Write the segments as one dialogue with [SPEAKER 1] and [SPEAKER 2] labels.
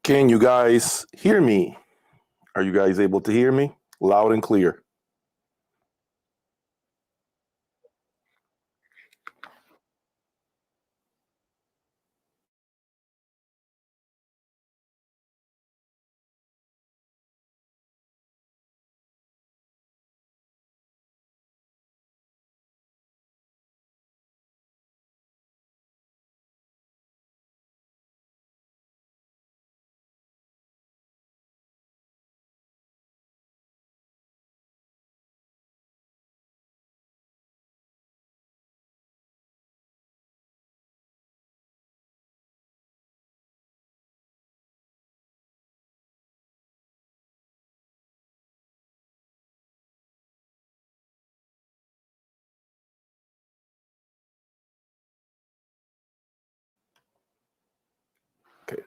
[SPEAKER 1] Can you guys hear me? Are you guys able to hear me? Loud and clear. Okay.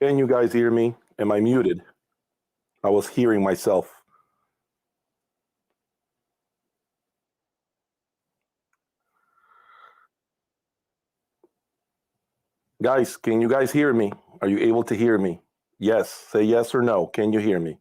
[SPEAKER 1] Can you guys hear me? Am I muted? I was hearing myself. Guys, can you guys hear me? Are you able to hear me? Yes. Say yes or no. Can you hear me?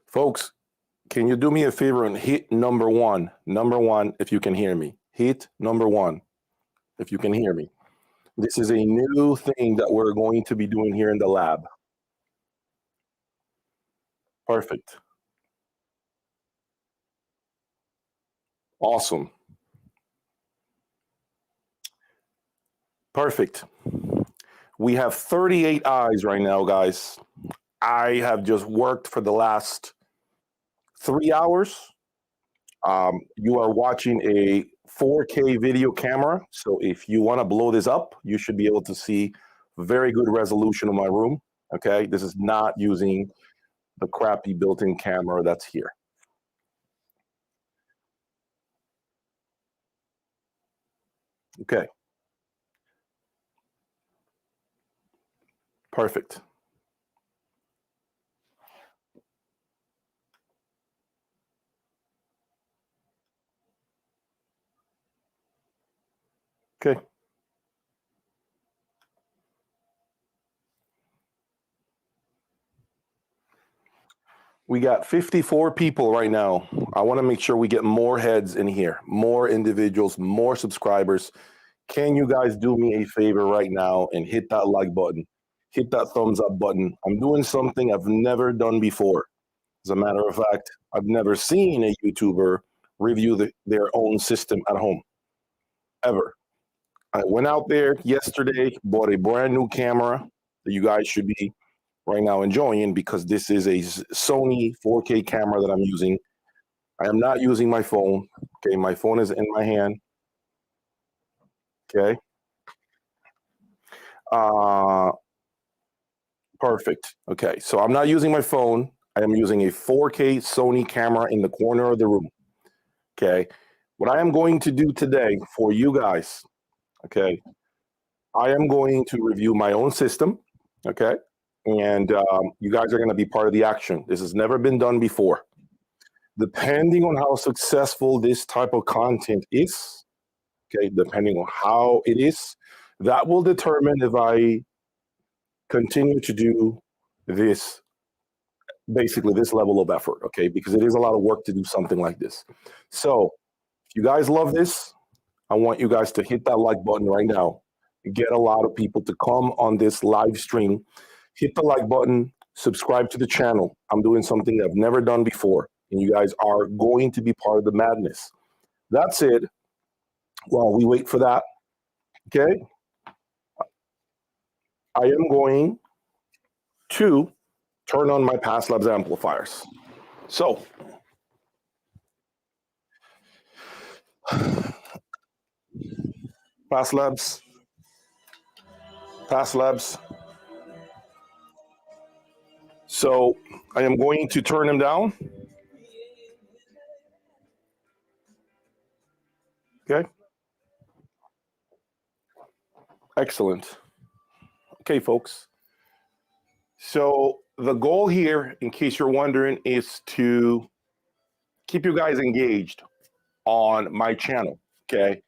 [SPEAKER 1] Folks, can you do me a favor and hit number one? Number one, if you can hear me. Hit number one, if you can hear me. This is a new thing that we're going to be doing here in the lab. Perfect. Awesome. Perfect. We have 38 eyes right now, guys. I have just worked for the last 3 hours. You are watching a 4K video camera. So if you want to blow this up, you should be able to see very good resolution of my room. Okay. This is not using the crappy built-in camera that's here. Okay. Perfect. Okay. We got 54 people right now. I want to make sure we get more heads in here, more individuals, more subscribers. Can you guys do me a favor right now and hit that like button? Hit that thumbs up button. I'm doing something I've never done before. As a matter of fact, I've never seen a YouTuber review their own system at home, ever. I went out there yesterday, bought a brand new camera that you guys should be right now enjoying because this is a Sony 4K camera that I'm using. I am not using my phone. Okay, my phone is in my hand. Okay. Perfect. Okay, so I'm not using my phone. I am using a 4K Sony camera in the corner of the room. Okay, what I am going to do today for you guys, okay, I am going to review my own system, okay, and you guys are going to be part of the action. This has never been done before. Depending on how successful this type of content is, okay, depending on how it is, that will determine if I continue to do this, basically this level of effort, okay, because it is a lot of work to do something like this. So if you guys love this, I want you guys to hit that like button right now. Get a lot of people to come on this live stream. Hit the like button, subscribe to the channel. I'm doing something I've never done before, and you guys are going to be part of the madness. That's it. While we wait for that, okay, I am going to turn on my Past Labs amplifiers. So Pass labs. Pass labs. So I am going to turn them down. Okay. Excellent. Okay, folks. So the goal here, in case you're wondering, is to keep you guys engaged on my channel. Okay.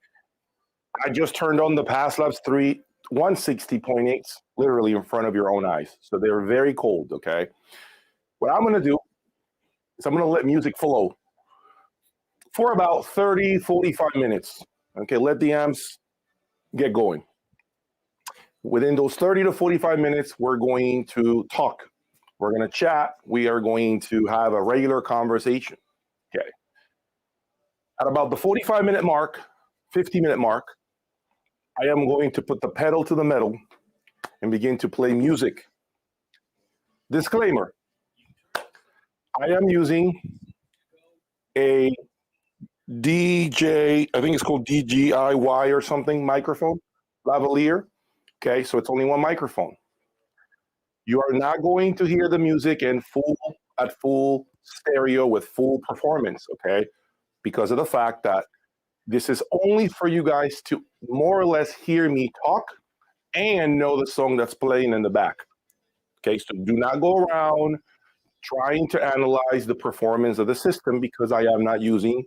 [SPEAKER 1] I just turned on the Pass Labs 3 160.8s literally in front of your own eyes. So they're very cold. Okay. What I'm going to do is I'm going to let music flow for about 30, 45 minutes. Okay. Let the amps get going. Within those 30 to 45 minutes, we're going to talk. We're going to chat. We are going to have a regular conversation. Okay. At about the 45-minute mark, 50-minute mark, I am going to put the pedal to the metal and begin to play music. Disclaimer, I am using a DJ, I think it's called DJI or something, microphone, lavalier. Okay, so it's only one microphone. You are not going to hear the music at full stereo with full performance, okay? Because of the fact that this is only for you guys to more or less hear me talk and know the song that's playing in the back. Okay, so do not go around trying to analyze the performance of the system because I am not using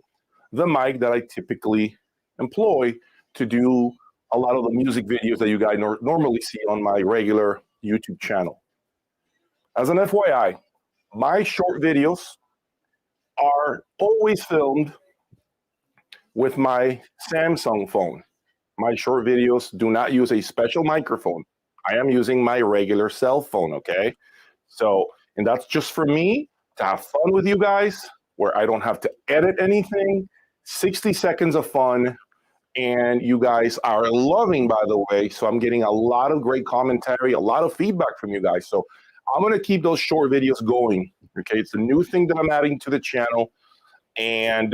[SPEAKER 1] the mic that I typically employ to do a lot of the music videos that you guys normally see on my regular YouTube channel. As an FYI, my short videos are always filmed with my Samsung phone. My short videos do not use a special microphone. I am using my regular cell phone, okay? So, and that's just for me to have fun with you guys, where I don't have to edit anything, 60 seconds of fun, and you guys are loving, by the way, so I'm getting a lot of great commentary, a lot of feedback from you guys. So I'm gonna keep those short videos going, okay? It's a new thing that I'm adding to the channel, and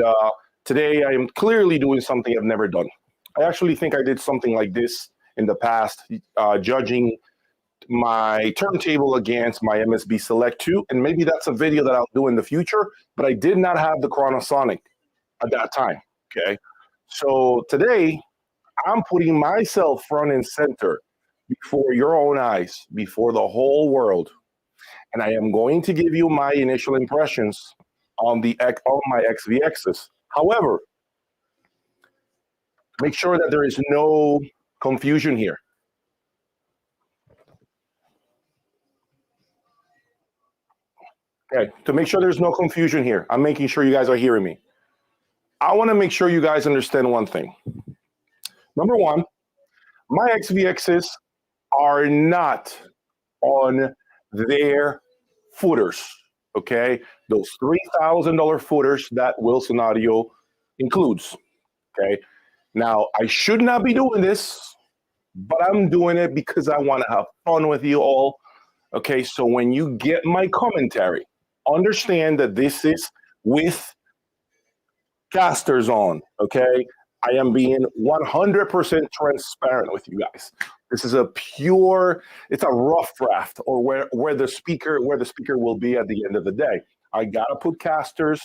[SPEAKER 1] today I am clearly doing something I've never done. I actually think I did something like this in the past, judging my turntable against my MSB Select 2, and maybe that's a video that I'll do in the future, but I did not have the Chronosonic at that time, okay? So today, I'm putting myself front and center before your own eyes, before the whole world, and I am going to give you my initial impressions on my XVXs. However, make sure that there is no confusion here. Okay, to make sure there's no confusion here, I'm making sure you guys are hearing me. I want to make sure you guys understand one thing. Number one, my XVXs are not on their footers, okay? Those $3,000 footers that Wilson Audio includes, okay? Now, I should not be doing this, but I'm doing it because I want to have fun with you all, okay? So when you get my commentary, understand that this is with casters on, okay? I am being 100% transparent with you guys. This is a pure, it's a rough draft, or where the speaker will be at the end of the day. I gotta put casters,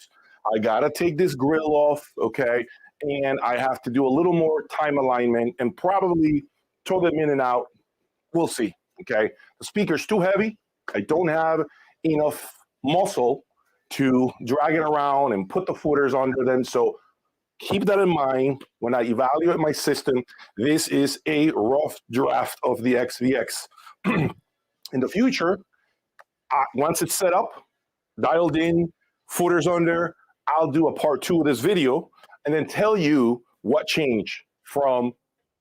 [SPEAKER 1] I gotta take this grill off, okay? And I have to do a little more time alignment and probably throw them in and out. We'll see, okay? The speaker's too heavy. I don't have enough muscle to drag it around and put the footers under them. So keep that in mind when I evaluate my system. This is a rough draft of the XVX. In the future, once it's set up, dialed in, footers under, I'll do a part 2 of this video and then tell you what changed from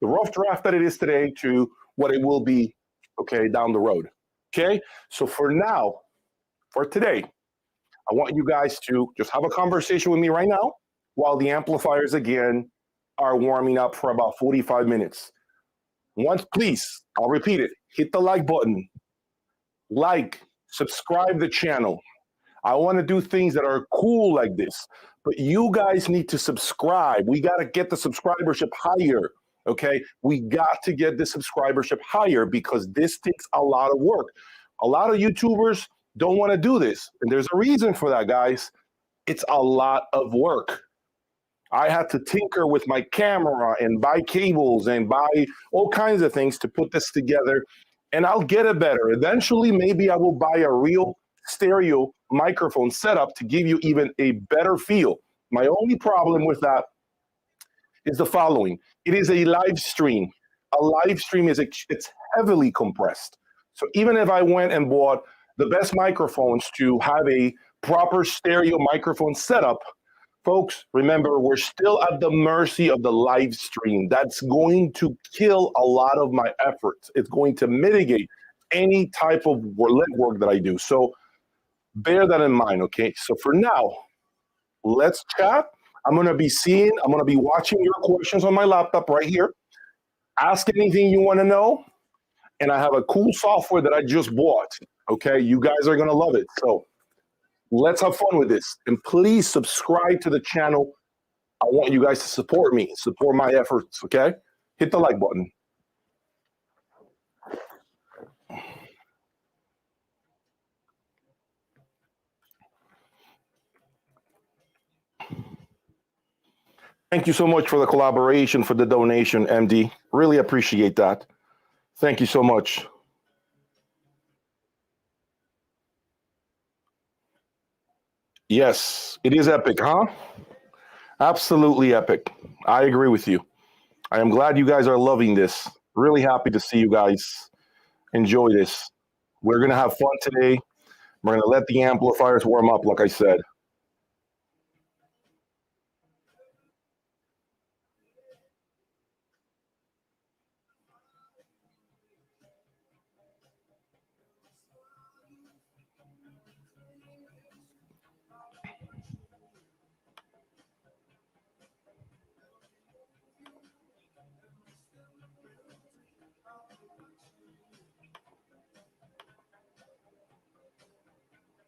[SPEAKER 1] the rough draft that it is today to what it will be, okay, down the road. Okay, so for now, for today, I want you guys to just have a conversation with me right now while the amplifiers again are warming up for about 45 minutes. Once, please, I'll repeat it, hit the like button, like, subscribe the channel. I want to do things that are cool like this, but you guys need to subscribe. We got to get the subscribership higher, Okay, we got to get the subscribership higher because this takes a lot of work. A lot of YouTubers don't want to do this, and there's a reason for that, guys. It's a lot of work. I had to tinker with my camera and buy cables and buy all kinds of things to put this together, and I'll get it better. Eventually, maybe I will buy a real stereo microphone setup to give you even a better feel. My only problem with that is the following. It is a live stream. A live stream it's heavily compressed. So even if I went and bought the best microphones to have a proper stereo microphone setup, folks, remember, we're still at the mercy of the live stream. That's going to kill a lot of my efforts. It's going to mitigate any type of legwork that I do. So bear that in mind, okay? So for now, let's chat. I'm going to be watching your questions on my laptop right here. Ask anything you want to know. And I have a cool software that I just bought, okay? You guys are going to love it. So let's have fun with this. And please subscribe to the channel. I want you guys to support me, support my efforts, okay? Hit the like button. Thank you so much for the collaboration, for the donation, MD. Really appreciate that. Thank you so much. Yes, it is epic, huh? Absolutely epic. I agree with you. I am glad you guys are loving this. Really happy to see you guys enjoy this. We're going to have fun today. We're going to let the amplifiers warm up, like I said.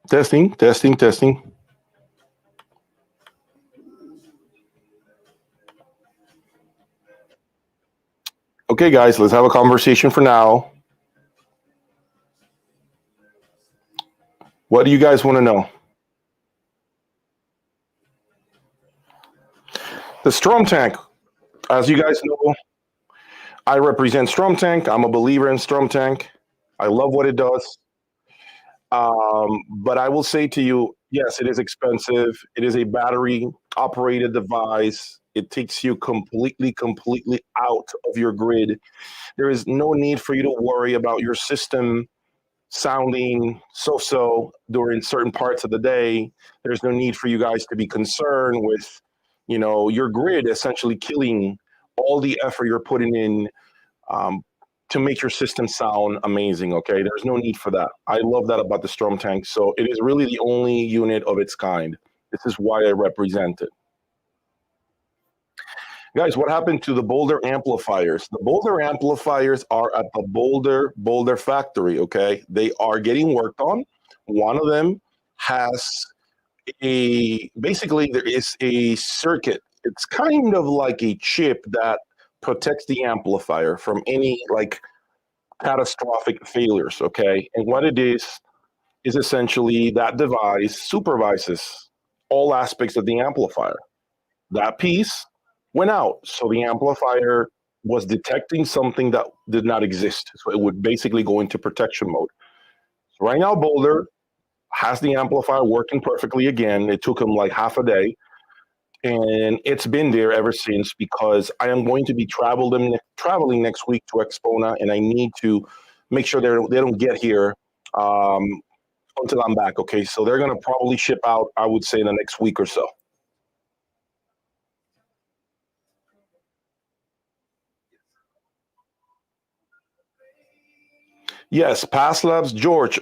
[SPEAKER 1] Testing, testing, testing. Okay, guys, let's have a conversation for now. What do you guys want to know? The Strom Tank. As you guys know, I represent Strom Tank. I'm a believer in Strom Tank. I love what it does. But I will say to you, yes, it is expensive. It is a battery operated device. It takes you completely out of your grid. There is no need for you to worry about your system sounding so during certain parts of the day. There's no need for you guys to be concerned with, your grid essentially killing all the effort you're putting in um, to make your system sound amazing. Okay, there's no need for that. I love that about the Strom Tank. So it is really the only unit of its kind. This is why I represent it. Guys, what happened to the Boulder amplifiers? The Boulder amplifiers are at the Boulder factory, okay? They are getting worked on. One of them has basically there is a circuit. It's kind of like a chip that protects the amplifier from any like catastrophic failures, okay? And what it is essentially that device supervises all aspects of the amplifier. That piece went out. So the amplifier was detecting something that did not exist. So it would basically go into protection mode. So right now, Boulder has the amplifier working perfectly again. It took him like half a day. And it's been there ever since because I am going to be traveling next week to Expona, and I need to make sure they don't get here until I'm back. Okay, so they're going to probably ship out, I would say, in the next week or so. Yes, Past Labs, George.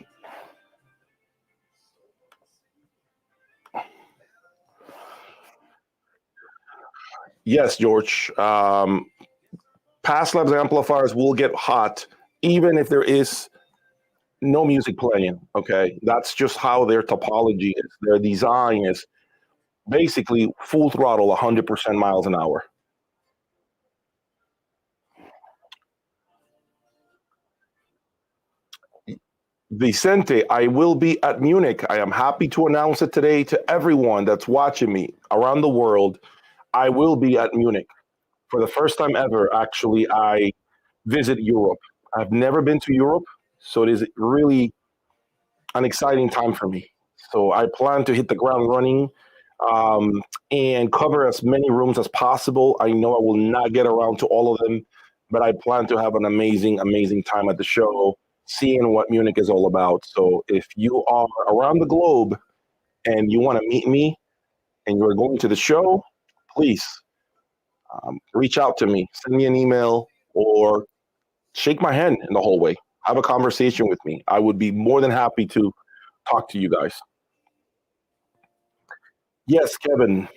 [SPEAKER 1] Yes, George. Past Labs amplifiers will get hot even if there is no music playing. Okay, that's just how their topology is. Their design is basically full throttle, 100% miles an hour. Vicente, I will be at Munich. I am happy to announce it today to everyone that's watching me around the world. I will be at Munich for the first time ever. Actually, I visit Europe. I've never been to Europe, so it is really an exciting time for me. So I plan to hit the ground running um, and cover as many rooms as possible. I know I will not get around to all of them, but I plan to have an amazing, amazing time at the show, seeing what Munich is all about. So if you are around the globe and you want to meet me and you're going to the show, please reach out to me, send me an email, or shake my hand in the hallway. Have a conversation with me. I would be more than happy to talk to you guys. Yes, Kevin.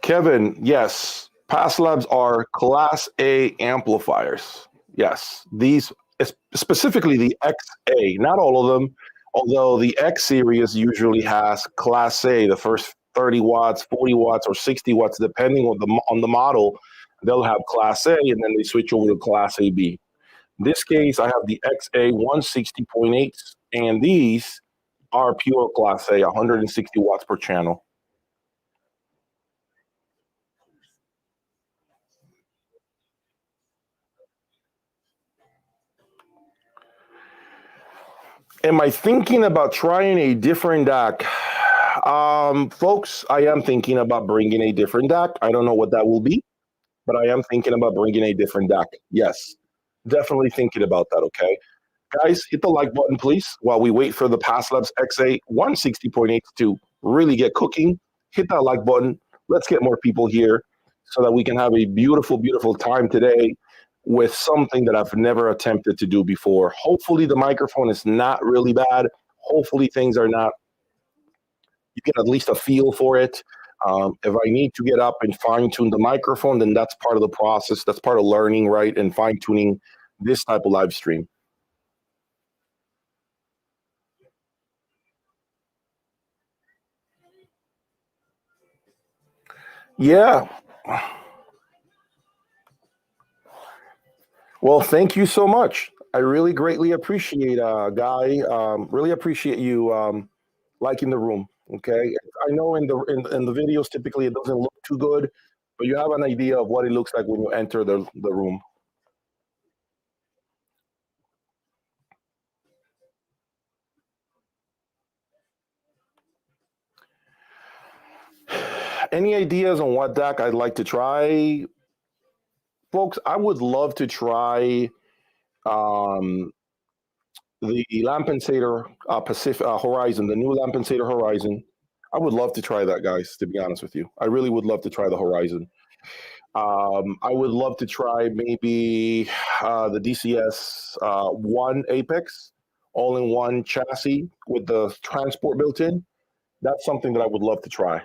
[SPEAKER 1] Kevin, yes. Pass labs are Class A amplifiers. Yes. These, specifically the XA, not all of them, although the X series usually has Class A, the first 30 watts, 40 watts, or 60 watts, depending on the model. They'll have Class A and then they switch over to Class AB. In this case, I have the XA 160.8, and these are pure Class A, 160 watts per channel. Am I thinking about trying a different deck? Folks, I am thinking about bringing a different deck. I don't know what that will be, but I am thinking about bringing a different deck. Yes, definitely thinking about that. Okay. Guys, hit the like button, please, while we wait for the PassLabs XA 160.8 to really get cooking. Hit that like button. Let's get more people here so that we can have a beautiful, beautiful time today with something that I've never attempted to do before. Hopefully, the microphone is not really bad. Hopefully, things are not, you get at least a feel for it. If I need to get up and fine tune the microphone, then that's part of the process. That's part of learning, right? And fine tuning this type of live stream. Yeah. Well, thank you so much. I really greatly appreciate, Guy. Really appreciate you liking the room. Okay, I know in the videos typically it doesn't look too good, but you have an idea of what it looks like when you enter the room. Any ideas on what deck I'd like to try, folks? I would love to try um, the Lampensator Pacific Horizon, the new Lampensator Horizon. I would love to try that, guys. To be honest with you, I really would love to try the Horizon. I would love to try maybe the DCS one Apex, all in one chassis with the transport built in. That's something that I would love to try.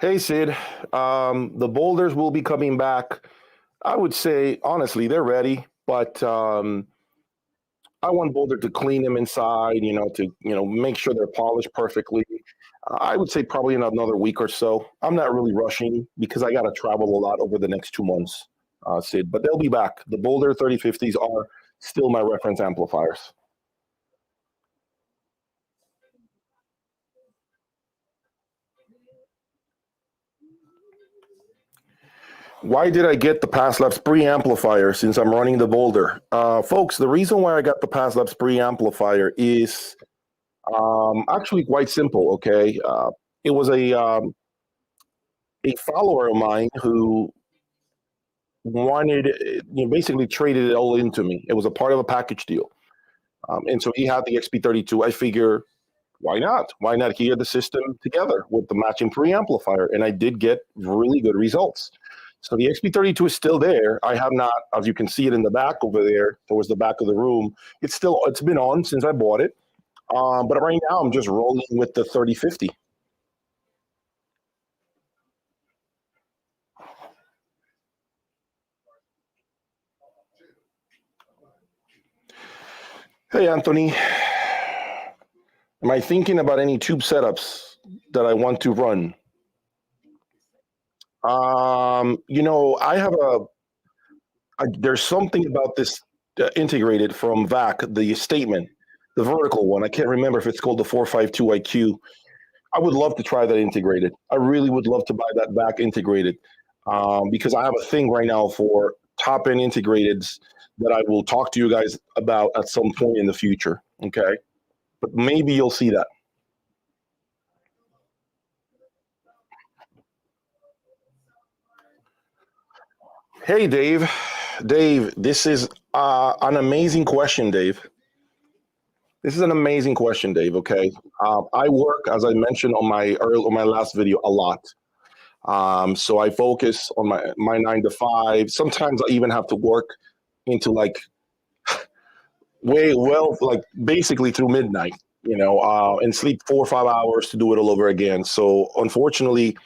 [SPEAKER 1] Hey, Sid. The boulders will be coming back. I would say, honestly, they're ready, but I want Boulder to clean them inside, to, make sure they're polished perfectly. I would say probably in another week or so. I'm not really rushing because I got to travel a lot over the next 2 months, Sid, but they'll be back. The Boulder 3050s are still my reference amplifiers. Why did I get the PassLabs preamplifier since I'm running the Boulder? Folks, the reason why I got the PassLabs preamplifier is actually quite simple, okay? It was a follower of mine who wanted, basically traded it all into me. It was a part of a package deal. And so he had the XP32. I figure, why not? Why not hear the system together with the matching preamplifier? And I did get really good results. So the XP32 is still there. I have not, as you can see it in the back over there, towards the back of the room. It's been on since I bought it. But right now I'm just rolling with the 3050. Hey, Anthony. Am I thinking about any tube setups that I want to run? I have there's something about this integrated from VAC, the statement, the vertical one. I can't remember if it's called the 452 IQ. I would love to try that integrated. I really would love to buy that back integrated because I have a thing right now for top end integrateds that I will talk to you guys about at some point in the future. Okay. But maybe you'll see that. Hey, Dave. Dave, this is an amazing question, Dave. This is an amazing question, Dave. Okay. I work, as I mentioned on my last video, a lot. So I focus on my 9 to 5. Sometimes I even have to work into like like basically through midnight, and sleep 4 or 5 hours to do it all over again. So unfortunately,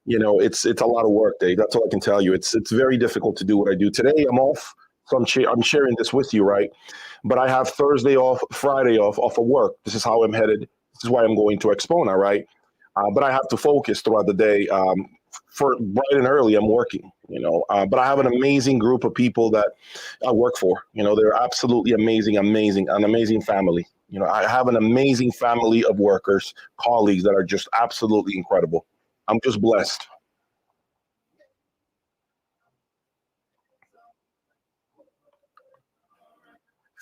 [SPEAKER 1] it's a lot of work, Dave. That's all I can tell you. It's very difficult to do what I do today. I'm off, so I'm sharing this with you, right? But I have Thursday off, Friday off of work. This is how I'm headed. This is why I'm going to Expona, right? But I have to focus throughout the day. For bright and early, I'm working, but I have an amazing group of people that I work for. They're absolutely amazing, an amazing family. I have an amazing family of workers, colleagues that are just absolutely incredible. I'm just blessed.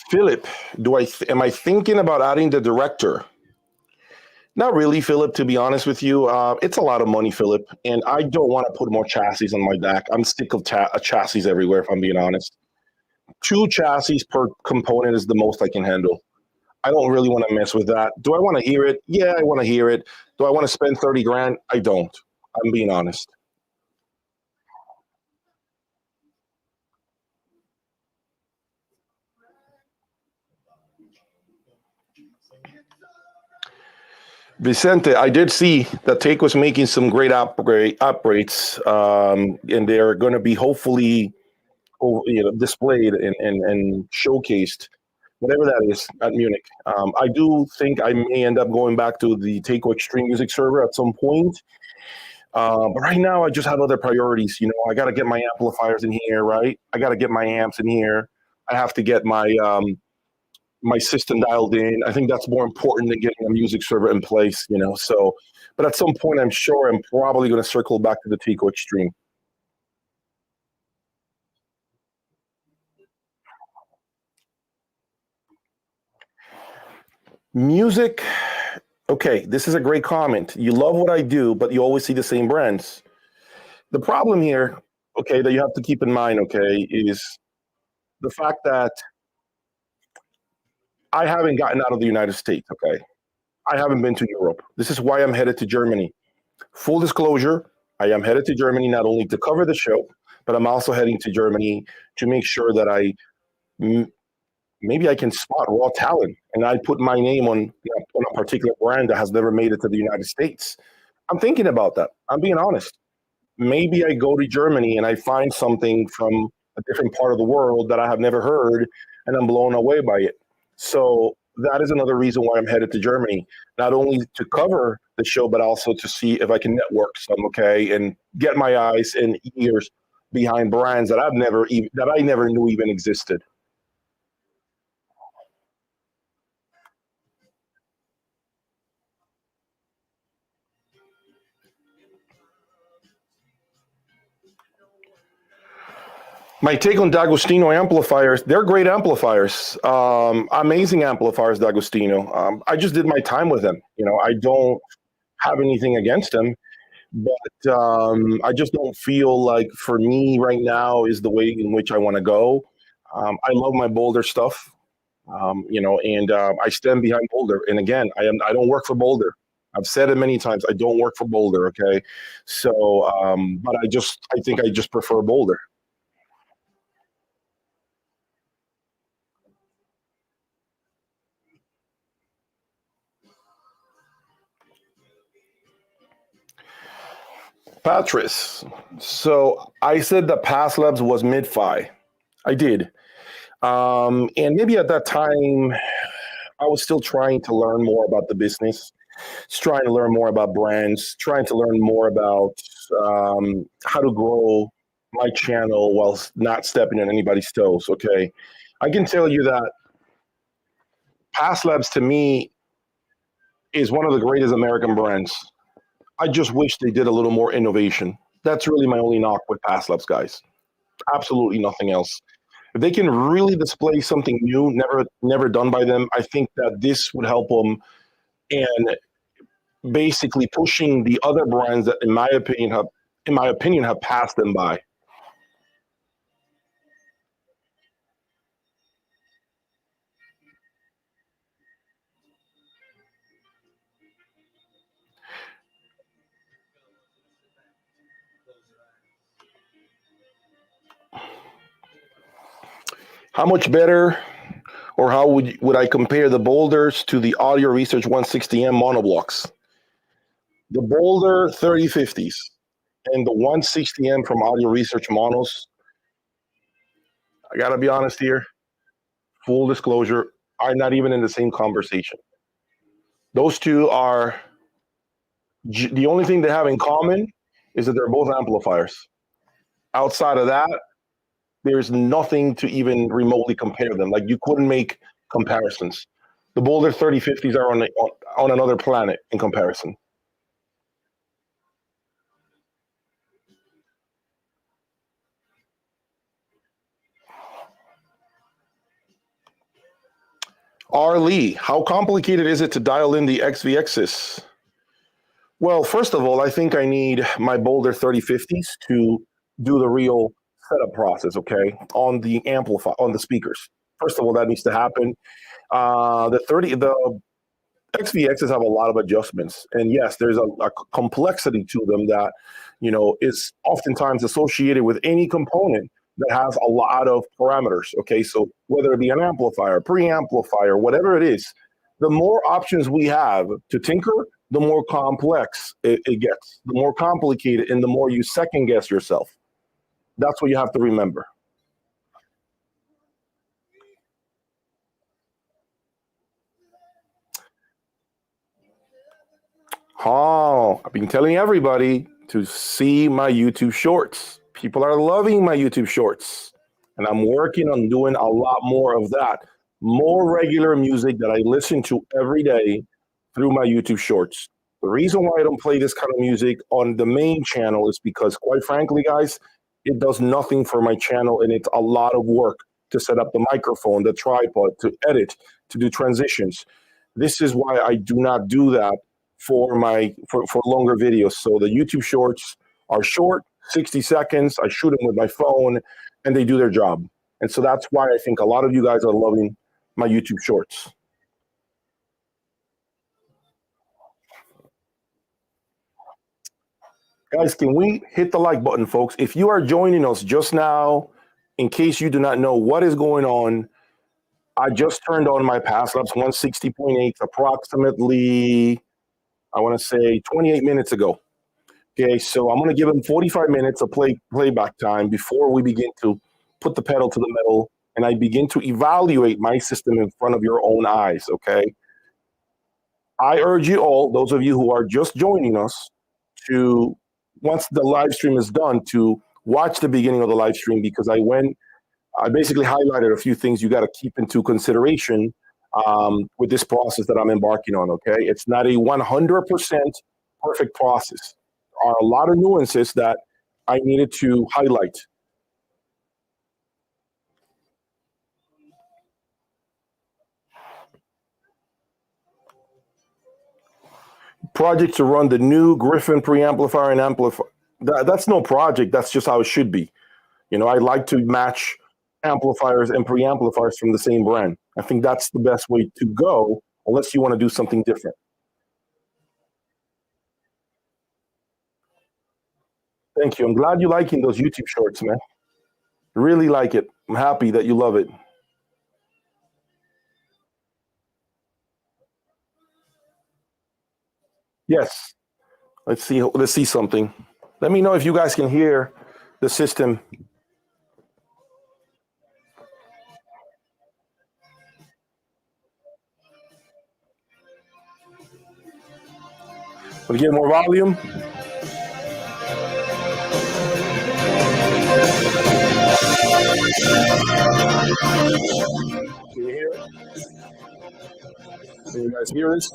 [SPEAKER 1] Philip, am I thinking about adding the director? Not really, Philip, to be honest with you. It's a lot of money, Philip, and I don't want to put more chassis on my back. I'm sick of chassis everywhere, if I'm being honest. Two chassis per component is the most I can handle. I don't really want to mess with that. Do I want to hear it? Yeah, I want to hear it. Do I want to spend 30 grand? I don't. I'm being honest. Vicente, I did see that Take was making some great upgrades, and they're going to be hopefully displayed and showcased, whatever that is, at Munich. I do think I may end up going back to the Takeo Extreme Music server at some point. But right now, I just have other priorities. I got to get my amplifiers in here, right? I got to get my amps in here. I have to get my system dialed in. I think that's more important than getting a music server in place. So, but at some point, I'm sure I'm probably going to circle back to the Takeo Extreme. Music. Okay, this is a great comment. You love what I do, but you always see the same brands. The problem here, okay, that you have to keep in mind, okay, is the fact that I haven't gotten out of the United States, okay? I haven't been to Europe. This is why I'm headed to Germany. Full disclosure, I am headed to Germany not only to cover the show, but I'm also heading to Germany to make sure that maybe I can spot raw talent and I put my name on a particular brand that has never made it to the United States. I'm thinking about that. I'm being honest. Maybe I go to Germany and I find something from a different part of the world that I have never heard and I'm blown away by it. So that is another reason why I'm headed to Germany, not only to cover the show, but also to see if I can network some, okay, and get my eyes and ears behind brands that I never knew even existed. My take on D'Agostino amplifiers, they're great amplifiers, amazing amplifiers, D'Agostino. I just did my time with them. I don't have anything against them, but I just don't feel like for me right now is the way in which I want to go. I love my Boulder stuff, and I stand behind Boulder. And again, I don't work for Boulder. I've said it many times. I don't work for Boulder. Okay, so but I think I just prefer Boulder. Patris. So I said that Pass Labs was mid-fi. I did. And maybe at that time, I was still trying to learn more about the business. Just trying to learn more about brands, trying to learn more about how to grow my channel while not stepping on anybody's toes. Okay, I can tell you that Past Labs to me is one of the greatest American brands. I just wish they did a little more innovation. That's really my only knock with Past Labs, guys. Absolutely nothing else. If they can really display something new, never done by them, I think that this would help them and basically pushing the other brands that, in my opinion, have passed them by. How much better, or how would I compare the Boulders to the Audio Research 160M monoblocks? The Boulder 3050s and the 160M from Audio Research monos. I gotta be honest here. Full disclosure, are not even in the same conversation. Those two are the only thing they have in common is that they're both amplifiers. Outside of that, there's nothing to even remotely compare them. Like you couldn't make comparisons. The Boulder 3050s are on another planet in comparison. R. Lee, how complicated is it to dial in the XVXs? Well, first of all, I think I need my Boulder 3050s to do the real setup process, okay, on the on the speakers. First of all, that needs to happen. The XVXs have a lot of adjustments, and yes, there's a complexity to them that is oftentimes associated with any component that has a lot of parameters. Okay, so whether it be an amplifier, preamplifier, whatever it is, the more options we have to tinker, the more complex it gets, the more complicated, and the more you second guess yourself. That's what you have to remember. Oh, I've been telling everybody to see my YouTube shorts. People are loving my YouTube shorts. And I'm working on doing a lot more of that. More regular music that I listen to every day through my YouTube shorts. The reason why I don't play this kind of music on the main channel is because, quite frankly, guys, it does nothing for my channel and it's a lot of work to set up the microphone, the tripod, to edit, to do transitions. This is why I do not do that for longer videos. So the YouTube shorts are short, 60 seconds. I shoot them with my phone and they do their job. And so that's why I think a lot of you guys are loving my YouTube shorts. Guys, can we hit the like button, folks? If you are joining us just now, in case you do not know what is going on, I just turned on my Pass Labs 160.8 approximately, I want to say 28 minutes ago. Okay, so I'm going to give them 45 minutes of playback time before we begin to put the pedal to the metal and I begin to evaluate my system in front of your own eyes. Okay, I urge you all, those of you who are just joining us, to once the live stream is done, to watch the beginning of the live stream because I basically highlighted a few things you got to keep into consideration with this process that I'm embarking on. Okay, it's not a 100% perfect process. There are a lot of nuances that I needed to highlight. Project to run the new Griffin preamplifier and amplifier. That's no project. That's just how it should be. I like to match amplifiers and preamplifiers from the same brand. I think that's the best way to go, unless you want to do something different. Thank you. I'm glad you're liking those YouTube shorts, man. Really like it. I'm happy that you love it. Yes. Let's see. Let's see something. Let me know if you guys can hear the system. Want to get more volume? Can you hear it? Can you guys hear this?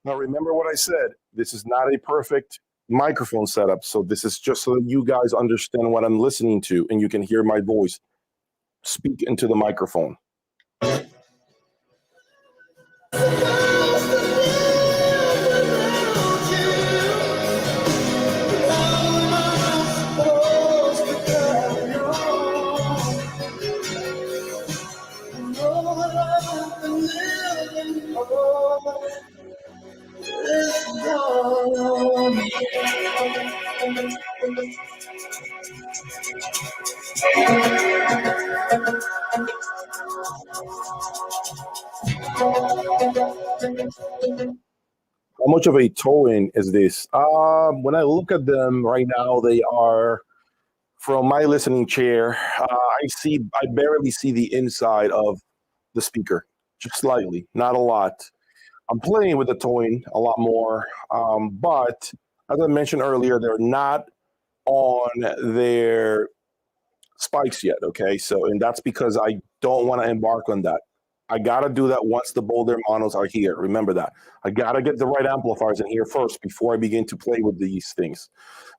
[SPEAKER 1] Now, remember what I said. This is not a perfect microphone setup. So this is just so that you guys understand what I'm listening to and you can hear my voice speak into the microphone. How much of a towing is this? When I look at them right now, they are from my listening chair. I barely see the inside of the speaker, just slightly, not a lot. I'm playing with the towing a lot more, but as I mentioned earlier, they're not on their spikes yet. Okay, so and that's because I don't want to embark on that. I gotta do that once the Boulder monos are here. Remember that. I gotta get the right amplifiers in here first before I begin to play with these things.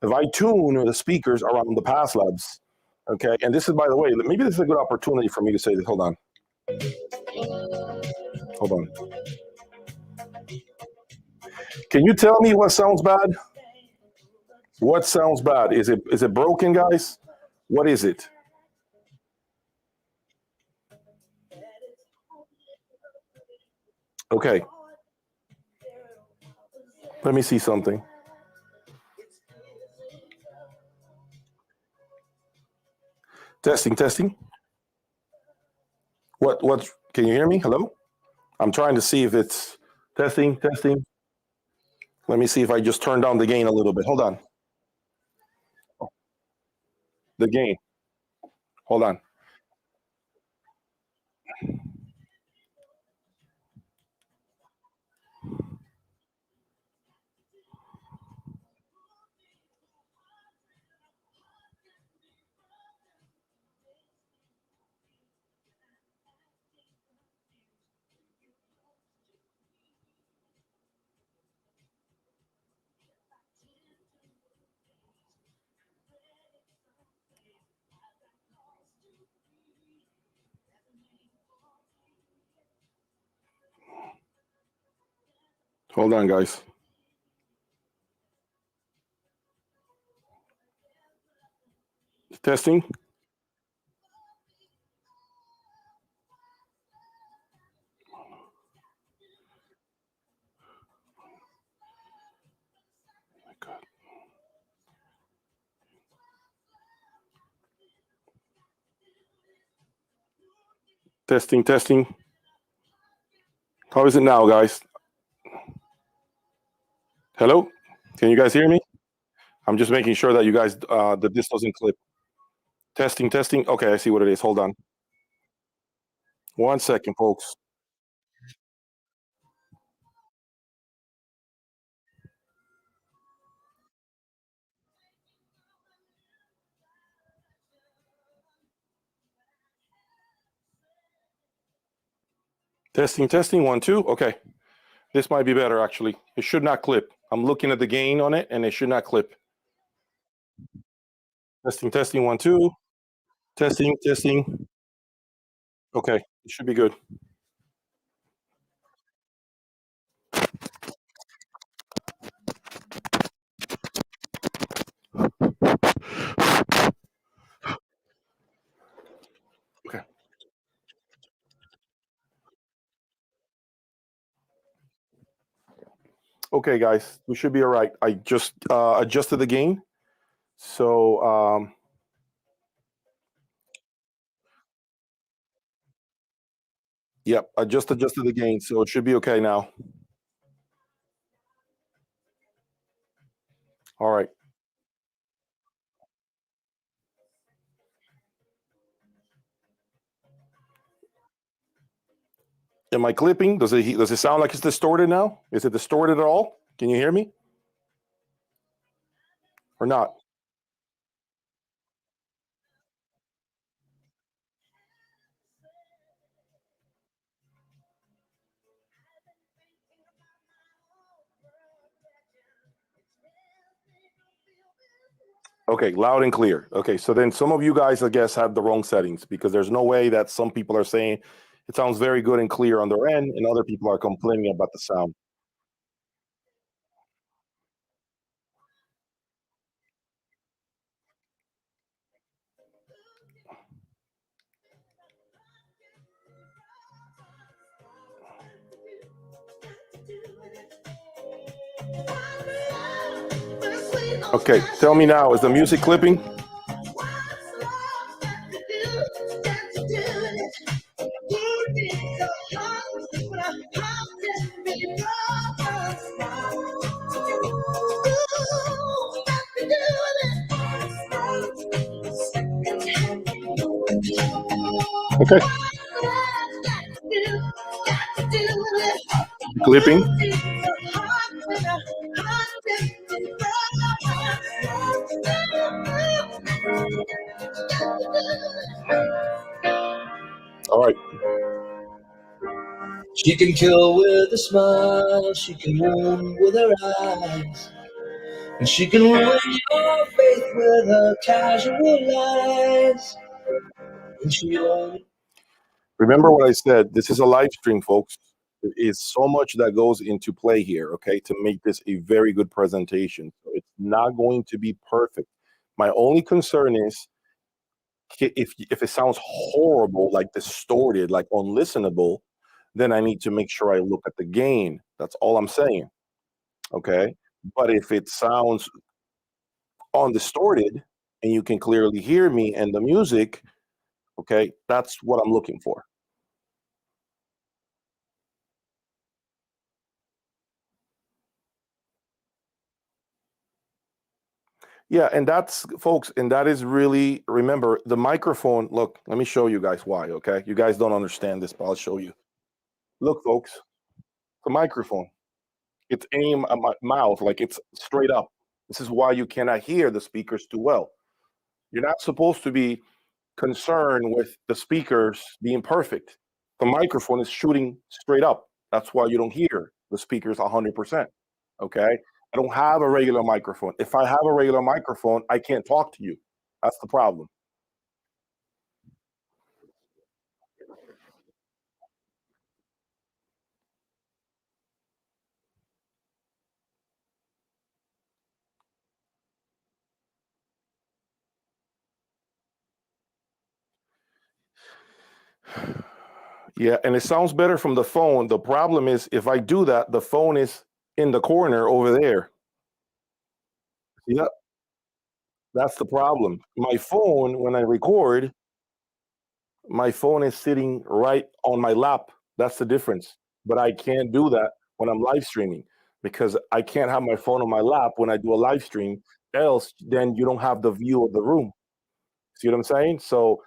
[SPEAKER 1] If I tune the speakers around the pass labs, okay, and this is by the way, maybe this is a good opportunity for me to say this. Hold on. Hold on. Can you tell me what sounds bad? What sounds bad? Is it broken, guys? What is it? Okay. Let me see something. Testing, testing. What can you hear me? Hello? I'm trying to see if it's testing, testing. Let me see if I just turn down the gain a little bit. Hold on. The gain. Hold on. Hold on, guys. Testing. Testing, testing. How is it now, guys? Hello? Can you guys hear me? I'm just making sure that you guys that this doesn't clip. Testing, testing. Okay, I see what it is. Hold on. 1 second, folks. Testing, testing. 1, 2. Okay. This might be better actually. It should not clip. I'm looking at the gain on it and it should not clip. Testing, testing. 1, 2. Testing, testing. Okay, it should be good. Okay. Okay, guys, we should be all right. I just adjusted the gain. So Yep, I just adjusted the gain, so it should be okay now. All right. Am I clipping? Does it sound like it's distorted now? Is it distorted at all? Can you hear me? Or not? Okay, loud and clear. Okay, so then some of you guys, I guess, have the wrong settings because there's no way that some people are saying it sounds very good and clear on their end, and other people are complaining about the sound. Okay, tell me now, is the music clipping? Okay. Clipping. All right.
[SPEAKER 2] She can kill with a smile, she can wound with her eyes, and she can ruin your faith with her casual lies. And she won't.
[SPEAKER 1] Remember what I said. This is a live stream, folks. There is so much that goes into play here, okay, to make this a very good presentation. So it's not going to be perfect. My only concern is if it sounds horrible, like distorted, like unlistenable, then I need to make sure I look at the gain. That's all I'm saying. Okay. But if it sounds undistorted and you can clearly hear me and the music, okay, that's what I'm looking for. Yeah, and that's folks, and that is really, remember the microphone. Look, let me show you guys why. Okay, you guys don't understand this, but I'll show you. Look, folks, the microphone. It's aim at my mouth, like it's straight up. This is why you cannot hear the speakers too well. You're not supposed to be concerned with the speakers being perfect. The microphone is shooting straight up. That's why you don't hear the speakers 100%. Okay. I don't have a regular microphone. If I have a regular microphone, I can't talk to you. That's the problem. Yeah, and it sounds better from the phone. The problem is if I do that, the phone is in the corner over there. Yeah, that's the problem. My phone, when I record, my phone is sitting right on my lap. That's the difference. But I can't do that when I'm live streaming because I can't have my phone on my lap when I do a live stream. Else, then you don't have the view of the room. See what I'm saying? So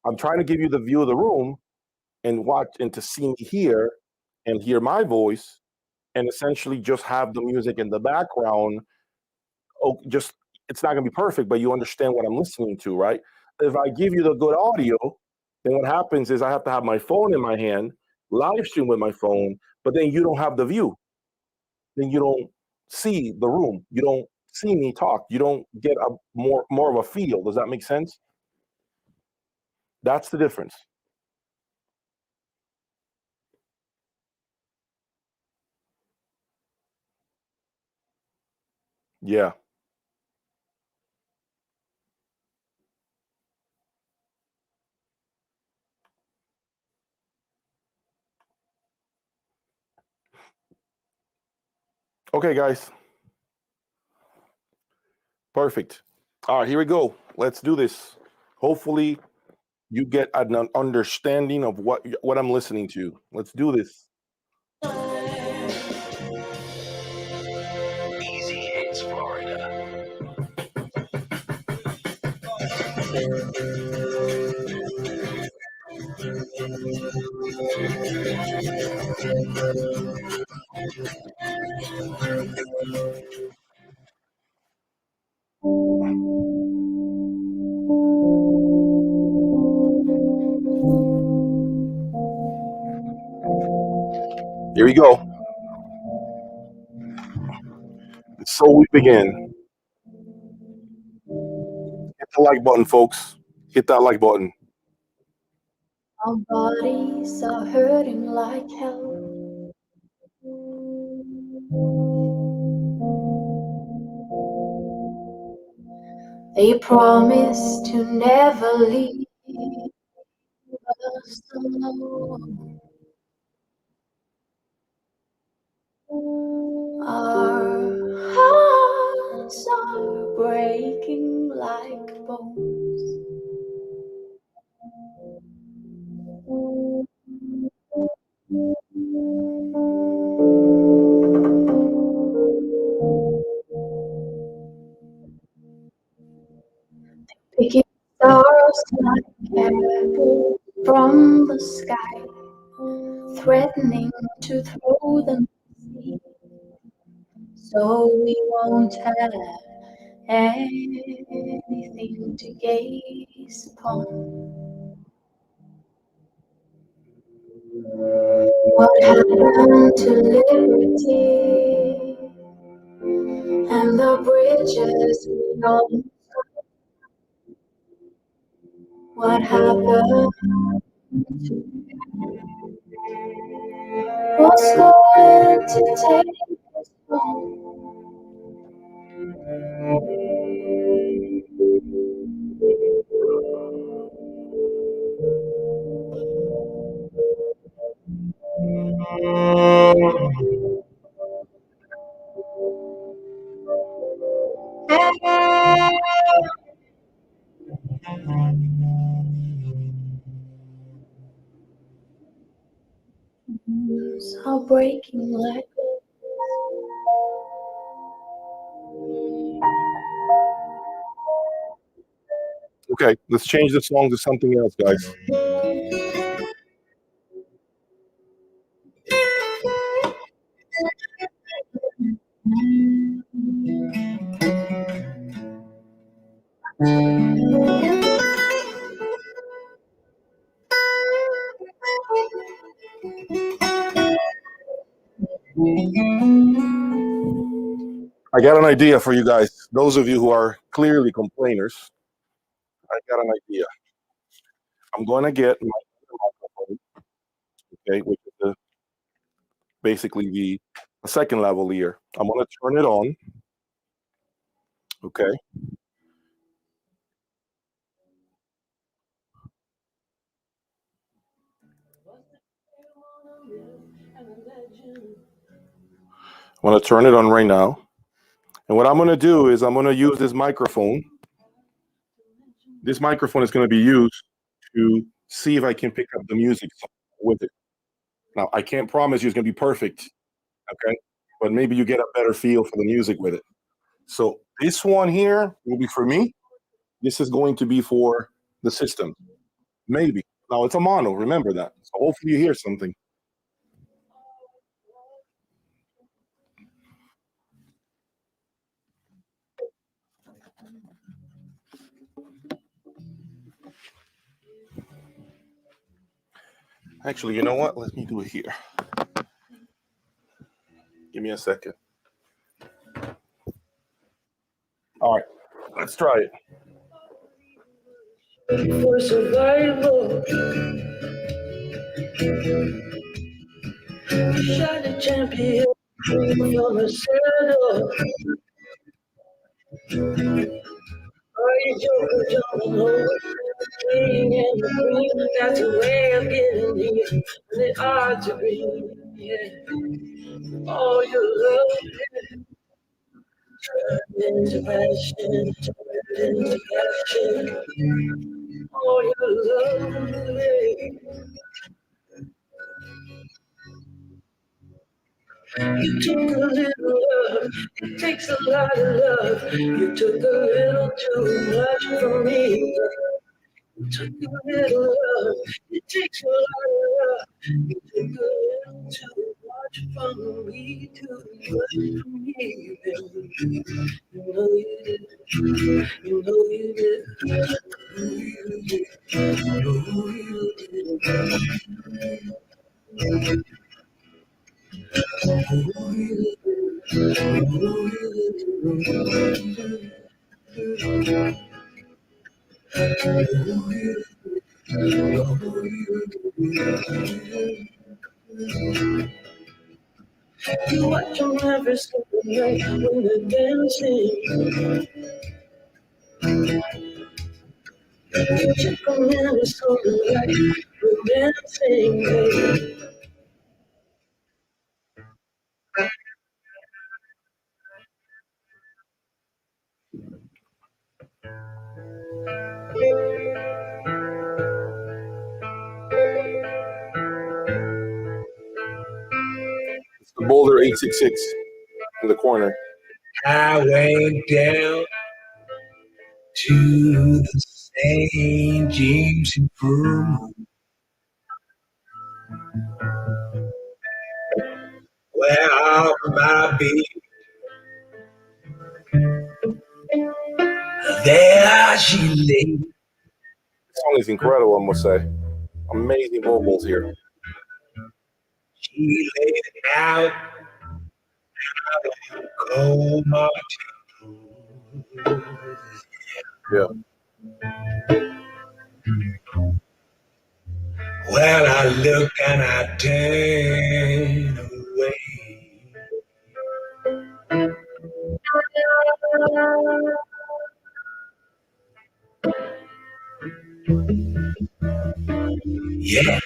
[SPEAKER 1] I'm trying to give you the view of the room and watch and to see me here and hear my voice and essentially just have the music in the background. Oh, just it's not gonna be perfect, but you understand what I'm listening to, right? If I give you the good audio, then what happens is I have to have my phone in my hand, live stream with my phone, but then you don't have the view. Then you don't see the room. You don't see me talk. You don't get a more of a feel. Does that make sense? That's the difference. Yeah. Okay, guys. Perfect. All right, here we go. Let's do this. Hopefully you get an understanding of what I'm listening to. Let's do this.
[SPEAKER 2] Easy Hits Florida.
[SPEAKER 1] Here we go. So we begin. Hit the like button, folks. Hit that like button.
[SPEAKER 3] Our bodies are hurting like hell. They promise to never leave us alone. Our hearts are breaking like bones. Picking stars like apples from the sky, threatening to throw them to sea, so we won't have anything to gaze upon. What happened to liberty and the bridges we all? What happened to what's going to take us home? Are breaking like
[SPEAKER 1] Okay, let's change the song to something else, guys. I got an idea for you guys. Those of you who are clearly complainers, I got an idea. I'm going to get my microphone, okay, which is basically the second lavalier. I'm going to turn it on, okay. I'm going to turn it on right now. And what I'm going to do is I'm going to use this microphone. This microphone is going to be used to see if I can pick up the music with it. Now, I can't promise you it's going to be perfect, okay? But maybe you get a better feel for the music with it. So this one here will be for me. This is going to be for the system. Maybe. Now, it's a mono. Remember that. So hopefully you hear something. Actually, you know what? Let me do it here. Give me a second. All right, let's try it.
[SPEAKER 2] For survival, shining champion from a saddle. Are you joking, John? King and the queen, that's a way of getting here. And it ought to be, yeah. All your love turned into passion, turned into passion. all your love. You took a little love, it takes a lot of love. You took a little too much from me. You took a little love, it takes a lot of love. You took a little too much from me, too much from me, baby. You know you did, you know you did, you did, you know you did. You watch them every single night when they're dancing. You check them every single night when they're dancing.
[SPEAKER 1] It's the Boulder 866 in the corner.
[SPEAKER 2] I went down to the St. James Infirmary where my baby, there she lay.
[SPEAKER 1] This song is incredible, I must say. Amazing vocals here.
[SPEAKER 2] She laid out cold Martin.
[SPEAKER 1] Yeah.
[SPEAKER 2] Well, I look and I turn away. Yeah.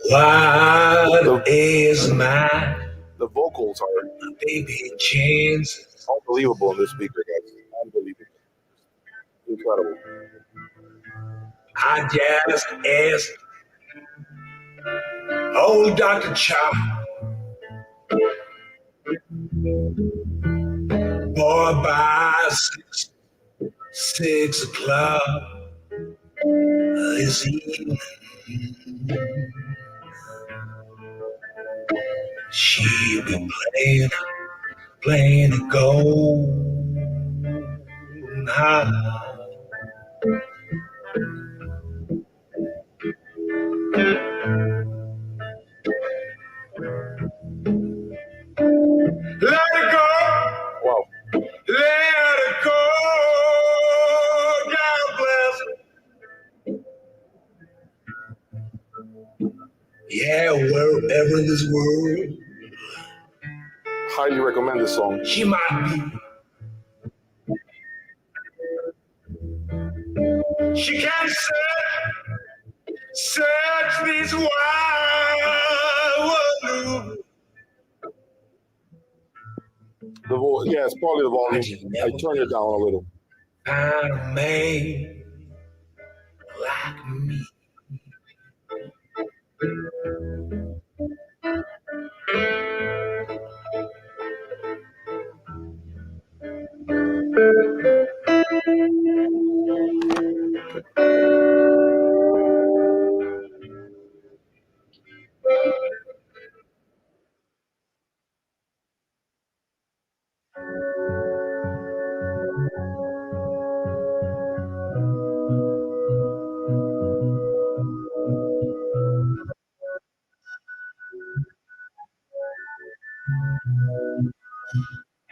[SPEAKER 2] What is my
[SPEAKER 1] The vocals are
[SPEAKER 2] baby chance?
[SPEAKER 1] unbelievable in this speaker, guys. Unbelievable. Incredible.
[SPEAKER 2] I just asked old Dr. Chop, boy, by 6 o'clock this evening, she'll be playing to go now. Let it go.
[SPEAKER 1] Wow.
[SPEAKER 2] Let it go. God bless it. Yeah, wherever in this world
[SPEAKER 1] Highly recommend this song.
[SPEAKER 2] she might be, she can search these wide world.
[SPEAKER 1] Yeah, it's probably the volume. I turned it down a little.
[SPEAKER 2] Find a man like me.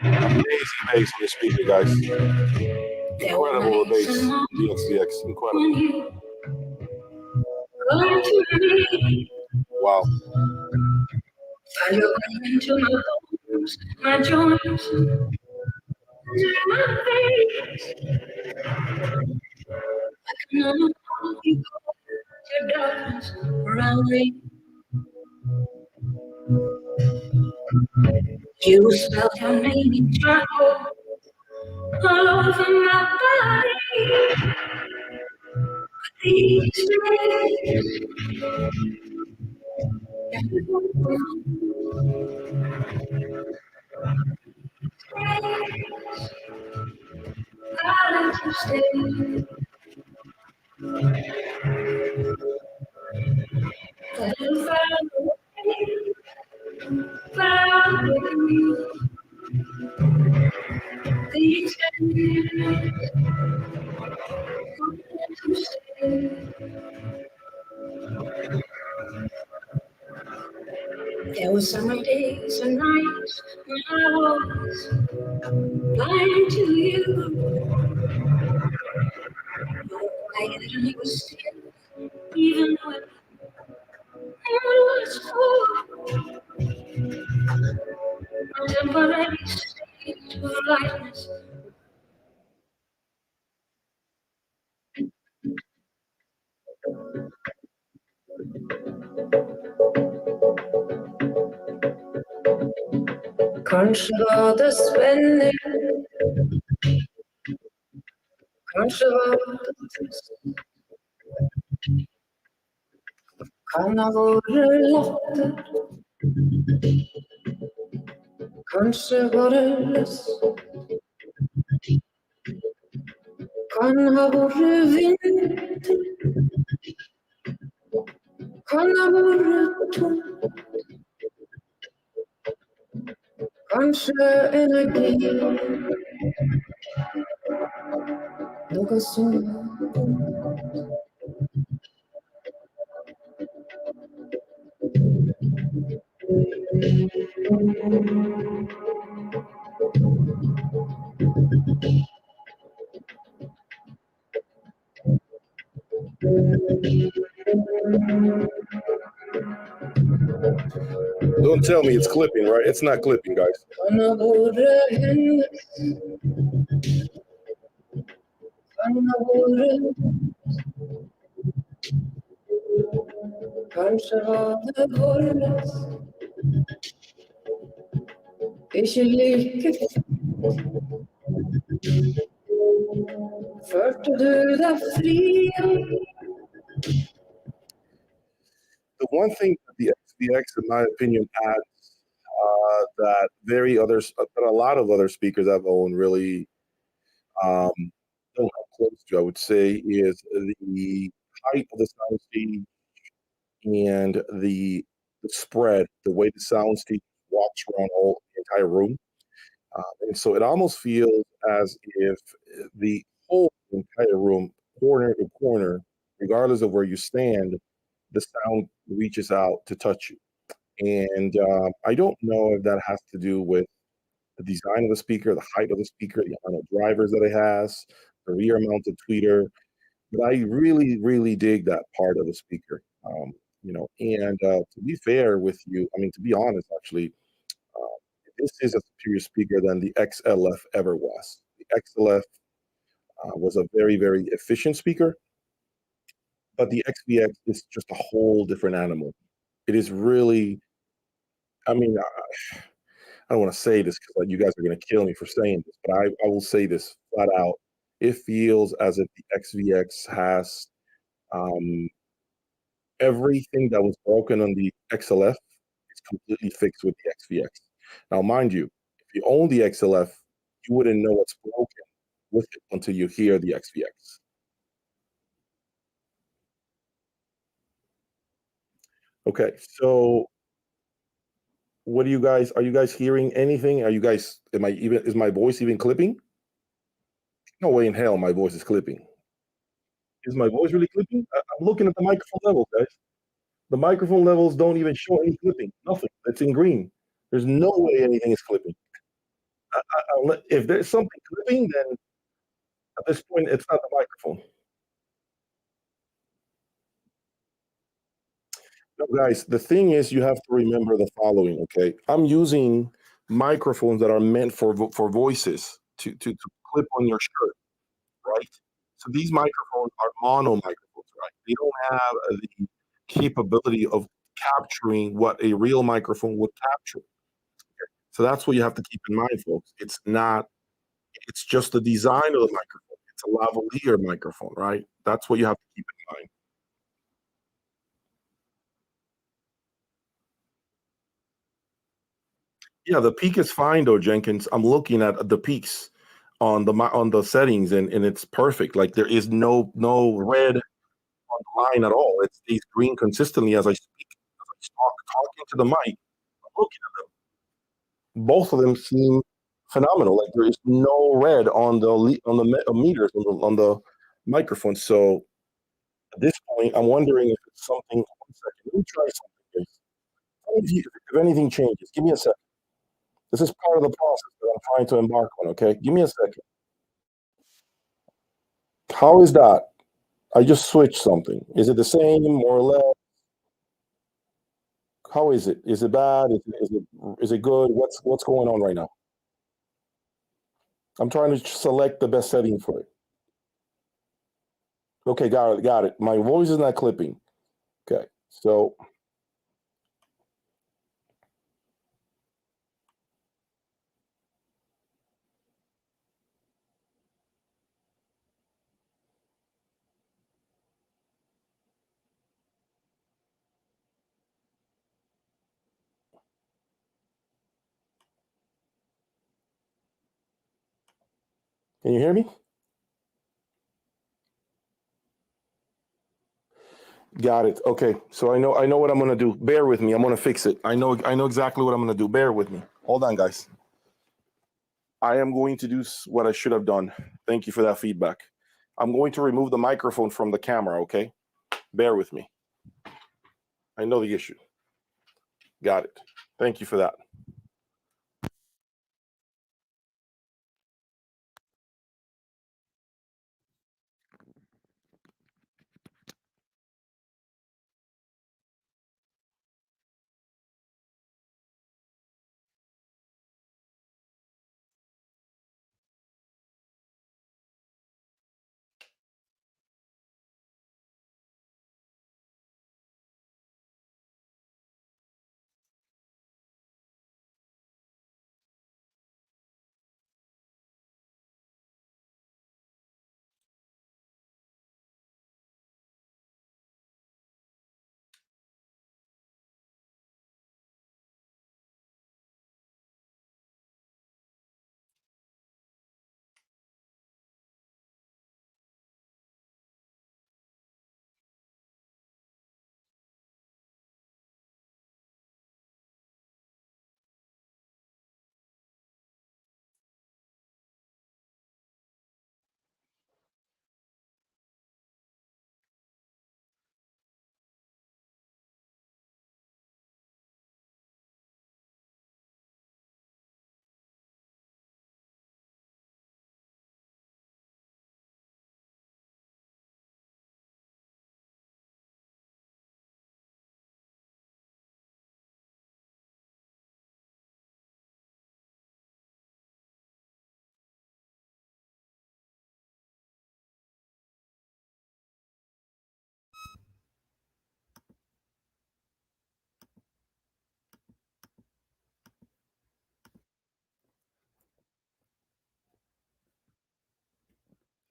[SPEAKER 1] Amazing bass on the speaker, guys. Incredible bass. The XVX. Incredible. Wow.
[SPEAKER 3] I look into my bones, my joints, my face. I can almost you your darkness around me. You spelled your name in charcoal all over my body. these days. I let you stay. I didn't find a way, found a way. These days, I let you stay. There were summer days and nights when I was blind to you. Quiet and you were still, even though it was cold. A temporary state of lightness. Kanskje var det spenning, kanskje var det trist. Kan ha vært latter, kanskje var det lyst. Kan ha vært vinter, kan ha vært tomt. Kanskje energi, noe som
[SPEAKER 1] Don't tell me it's clipping, right? It's not clipping, guys.
[SPEAKER 3] kan ha vært hennes, kan ha vært. Kanskje var det vårres, ikke like følte du deg fri?
[SPEAKER 1] The one thing that the XVX, in my opinion, adds that that a lot of other speakers I've owned really don't come close to, I would say, is the height of the soundstage and the spread, the way the soundstage walks around the entire room. And so it almost feels as if the whole entire room, corner to corner, regardless of where you stand, the sound reaches out to touch you. And I don't know if that has to do with the design of the speaker, the height of the speaker, the amount of drivers that it has, the rear mounted tweeter. But I really, really dig that part of the speaker. And to be fair with you, I mean, to be honest, actually, this is a superior speaker than the XLF ever was. The XLF was a very, very efficient speaker, but the XVX is just a whole different animal. It is really, I mean, I don't want to say this because you guys are going to kill me for saying this, but I will say this flat out. It feels as if the XVX has everything that was broken on the XLF is completely fixed with the XVX. Now, mind you, if you own the XLF, you wouldn't know what's broken with it until you hear the XVX. Okay, so what are you guys hearing anything? Is my voice even clipping? No way in hell my voice is clipping. Is my voice really clipping? I'm looking at the microphone levels, guys. The microphone levels don't even show any clipping, nothing. It's in green. There's no way anything is clipping. If there's something clipping, then at this point, it's not the microphone. No, guys, the thing is, you have to remember the following, okay? I'm using microphones that are meant for voices to clip on your shirt, right? So these microphones are mono microphones, right? They don't have the capability of capturing what a real microphone would capture. So that's what you have to keep in mind, folks. It's just the design of the microphone. it's a lavalier microphone, right? That's what you have to keep in mind. Yeah, the peak is fine though, Jenkins. I'm looking at the peaks on the settings, and it's perfect. Like there is no red on the line at all. It stays green consistently as I speak. As I talking to the mic, I'm looking at them. Both of them seem phenomenal. Like there is no red on the meters on the microphone. So at this point, I'm wondering if it's something. One second, let me try something. Guys. If anything changes, give me a second. This is part of the process that I'm trying to embark on. Okay, give me a second. How is that? I just switched something. Is it the same, more or less? How is it? Is it bad? Is it good? What's going on right now? I'm trying to select the best setting for it. Okay, got it. My voice is not clipping. Okay, so can you hear me? Got it. Okay, so I know what I'm gonna do. Bear with me. I'm gonna fix it. I know exactly what I'm gonna do. Bear with me. Hold on, guys. I am going to do what I should have done. Thank you for that feedback. I'm going to remove the microphone from the camera. Okay, bear with me. I know the issue. Got it. Thank you for that.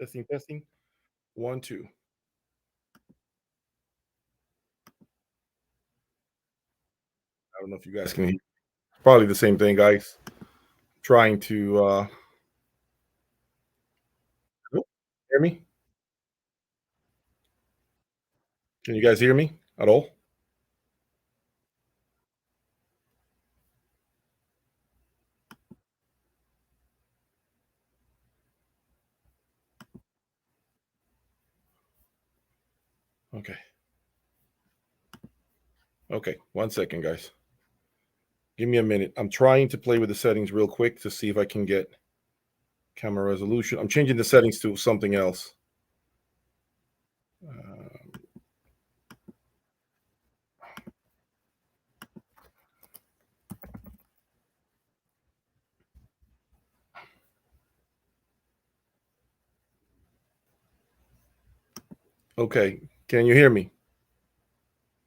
[SPEAKER 1] Testing, testing. 1, 2. I don't know if you guys can hear. Probably the same thing, guys. Trying to hear me. Can you guys hear me at all? Okay. Okay. 1 second, guys. Give me a minute. I'm trying to play with the settings real quick to see if I can get camera resolution. I'm changing the settings to something else. Okay. Can you hear me?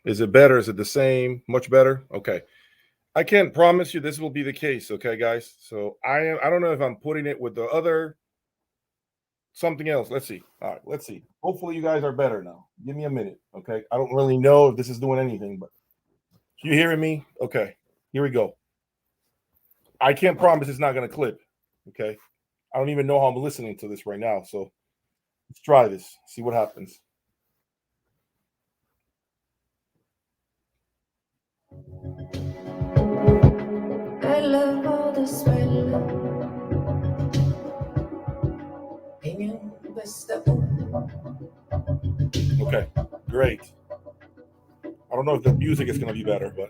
[SPEAKER 1] Is it better? Is it the same? Much better? Okay. I can't promise you this will be the case, okay, guys? So I don't know if I'm putting it with the other something else. Let's see. All right, let's see. Hopefully you guys are better now. Give me a minute, okay? I don't really know if this is doing anything, but you hearing me? Okay, here we go. I can't promise it's not going to clip, okay? I don't even know how I'm listening to this right now, so let's try this, see what happens.
[SPEAKER 3] I love all the smell.
[SPEAKER 1] Okay, great. I don't know if the music is going to be better, but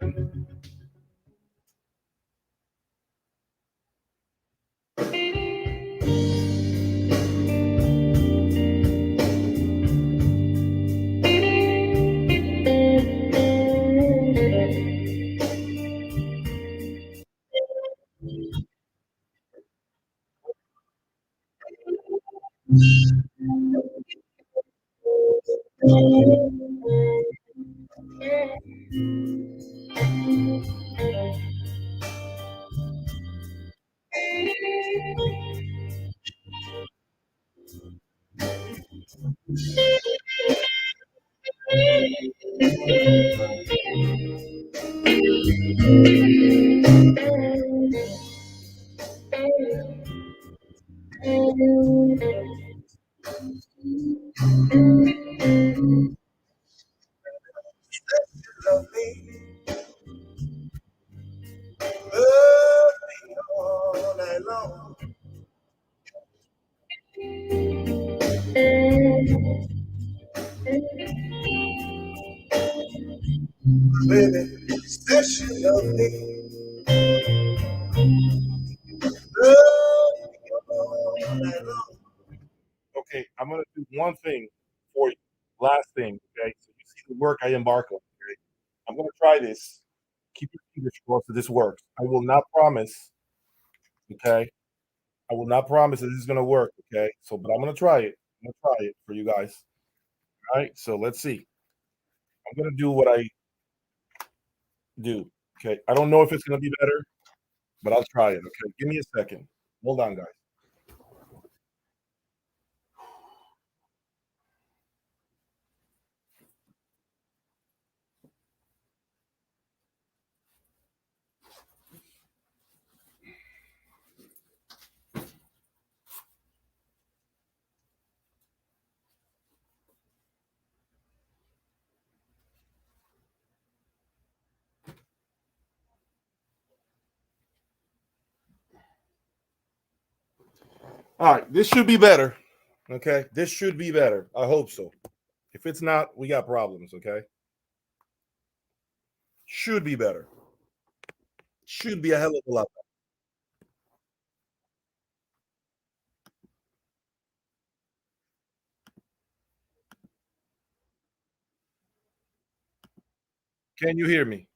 [SPEAKER 2] Love me all night long. Baby, said she loved me. Love me all night long.
[SPEAKER 1] okay, I'm going to do one thing for you. Last thing, okay? So you see the work I embark on, okay? I'm going to try this. Keep your fingers crossed that this works. I will not promise, okay? I will not promise that this is going to work, okay? So, but I'm going to try it. I'm going to try it for you guys. All right, so let's see. I'm going to do what I do, okay? I don't know if it's going to be better, but I'll try it, okay? Give me a second. Hold on, guys. All right, this should be better. Okay, this should be better. I hope so. If it's not, we got problems. Okay, should be better. Should be a hell of a lot better. Can you hear me?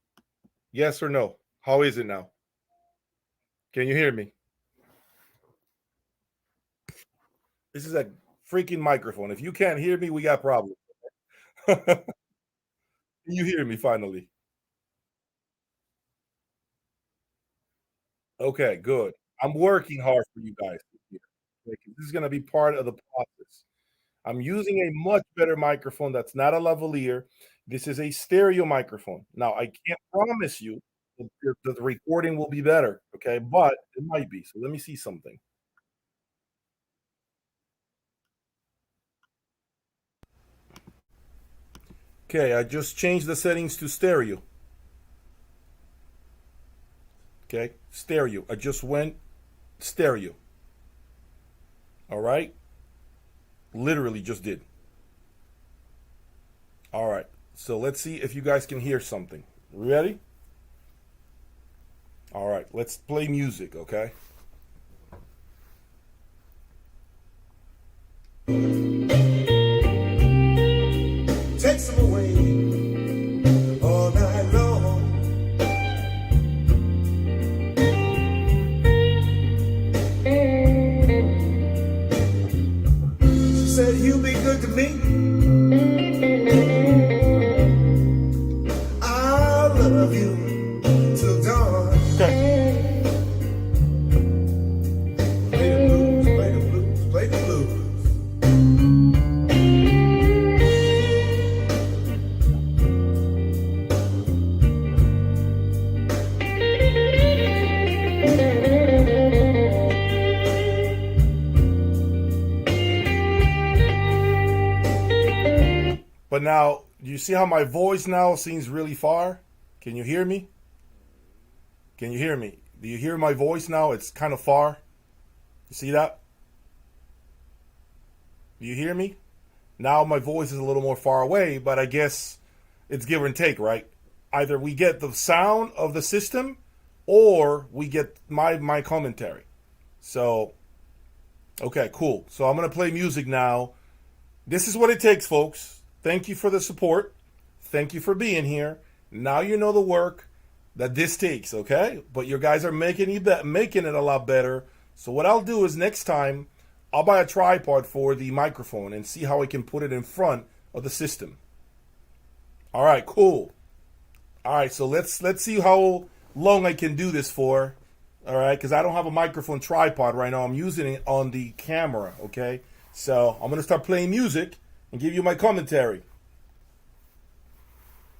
[SPEAKER 1] Yes or no? How is it now? Can you hear me? This is a freaking microphone. If you can't hear me, we got problems. Can you hear me finally? Okay, good. I'm working hard for you guys here. Like, this is going to be part of the process. I'm using a much better microphone that's not a lavalier. This is a stereo microphone. Now, I can't promise you that the recording will be better, okay? But it might be. So let me see something. Okay, I just changed the settings to stereo. Okay, stereo. I just went stereo. All right? Literally just did. All right. So let's see if you guys can hear something. Ready? All right. Let's play music, okay?
[SPEAKER 2] Takes them away all night long. She said, "You be good to me. I'll love you till dawn."
[SPEAKER 1] Okay.
[SPEAKER 2] Play the blues, play the blues, play the blues.
[SPEAKER 4] But now, you see how my voice now seems really far? Can you hear me? Can you hear me? Do you hear my voice now? It's kind of far. You see that? Do you hear me? Now my voice is a little more far away, but I guess it's give and take, right? Either we get the sound of the system or we get my commentary. So, okay, cool. So I'm going to play music now. This is what it takes, folks. Thank you for the support. Thank you for being here. Now you know the work that this takes, okay? But you guys are making it a lot better. So what I'll do is next time, I'll buy a tripod for the microphone and see how I can put it in front of the system. All right, cool. All right, so let's see how long I can do this for. All right, because I don't have a microphone tripod right now. I'm using it on the camera, okay? So I'm going to start playing music and give you my commentary.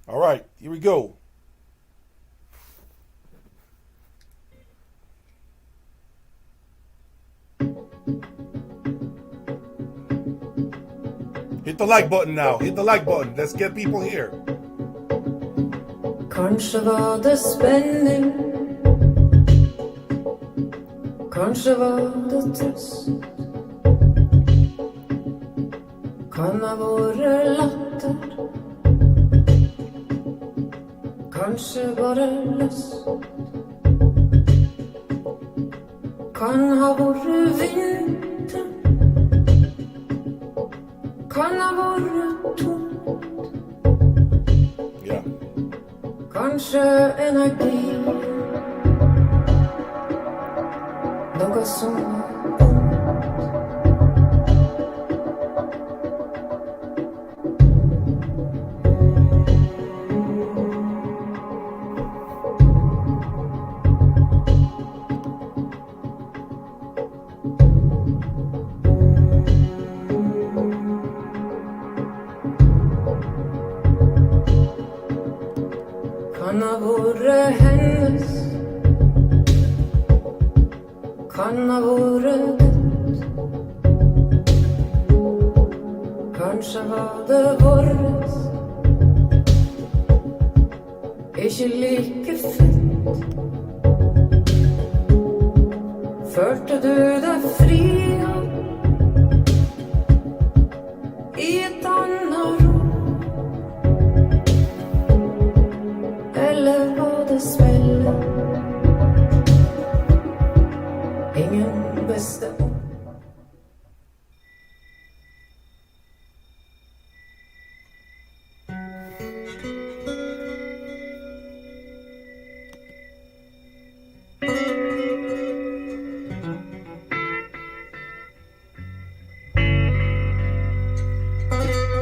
[SPEAKER 4] All right, here we go. Hit the like button now. Hit the like button. Let's get people here.
[SPEAKER 3] Kanskje var det spenning, kanskje var det trøst. Kan ha vært latter, kanskje bare lyst. Kan ha vært vinter, kan ha vært tomt.
[SPEAKER 4] Yeah.
[SPEAKER 3] Kanskje energi, noe som er ondt. Kan ha vært hennes, kan ha vært ditt. Kanskje var det våres, ikke like fett. Følte du deg fri i et annet rom? Eller var det spillet? Ingen visste om.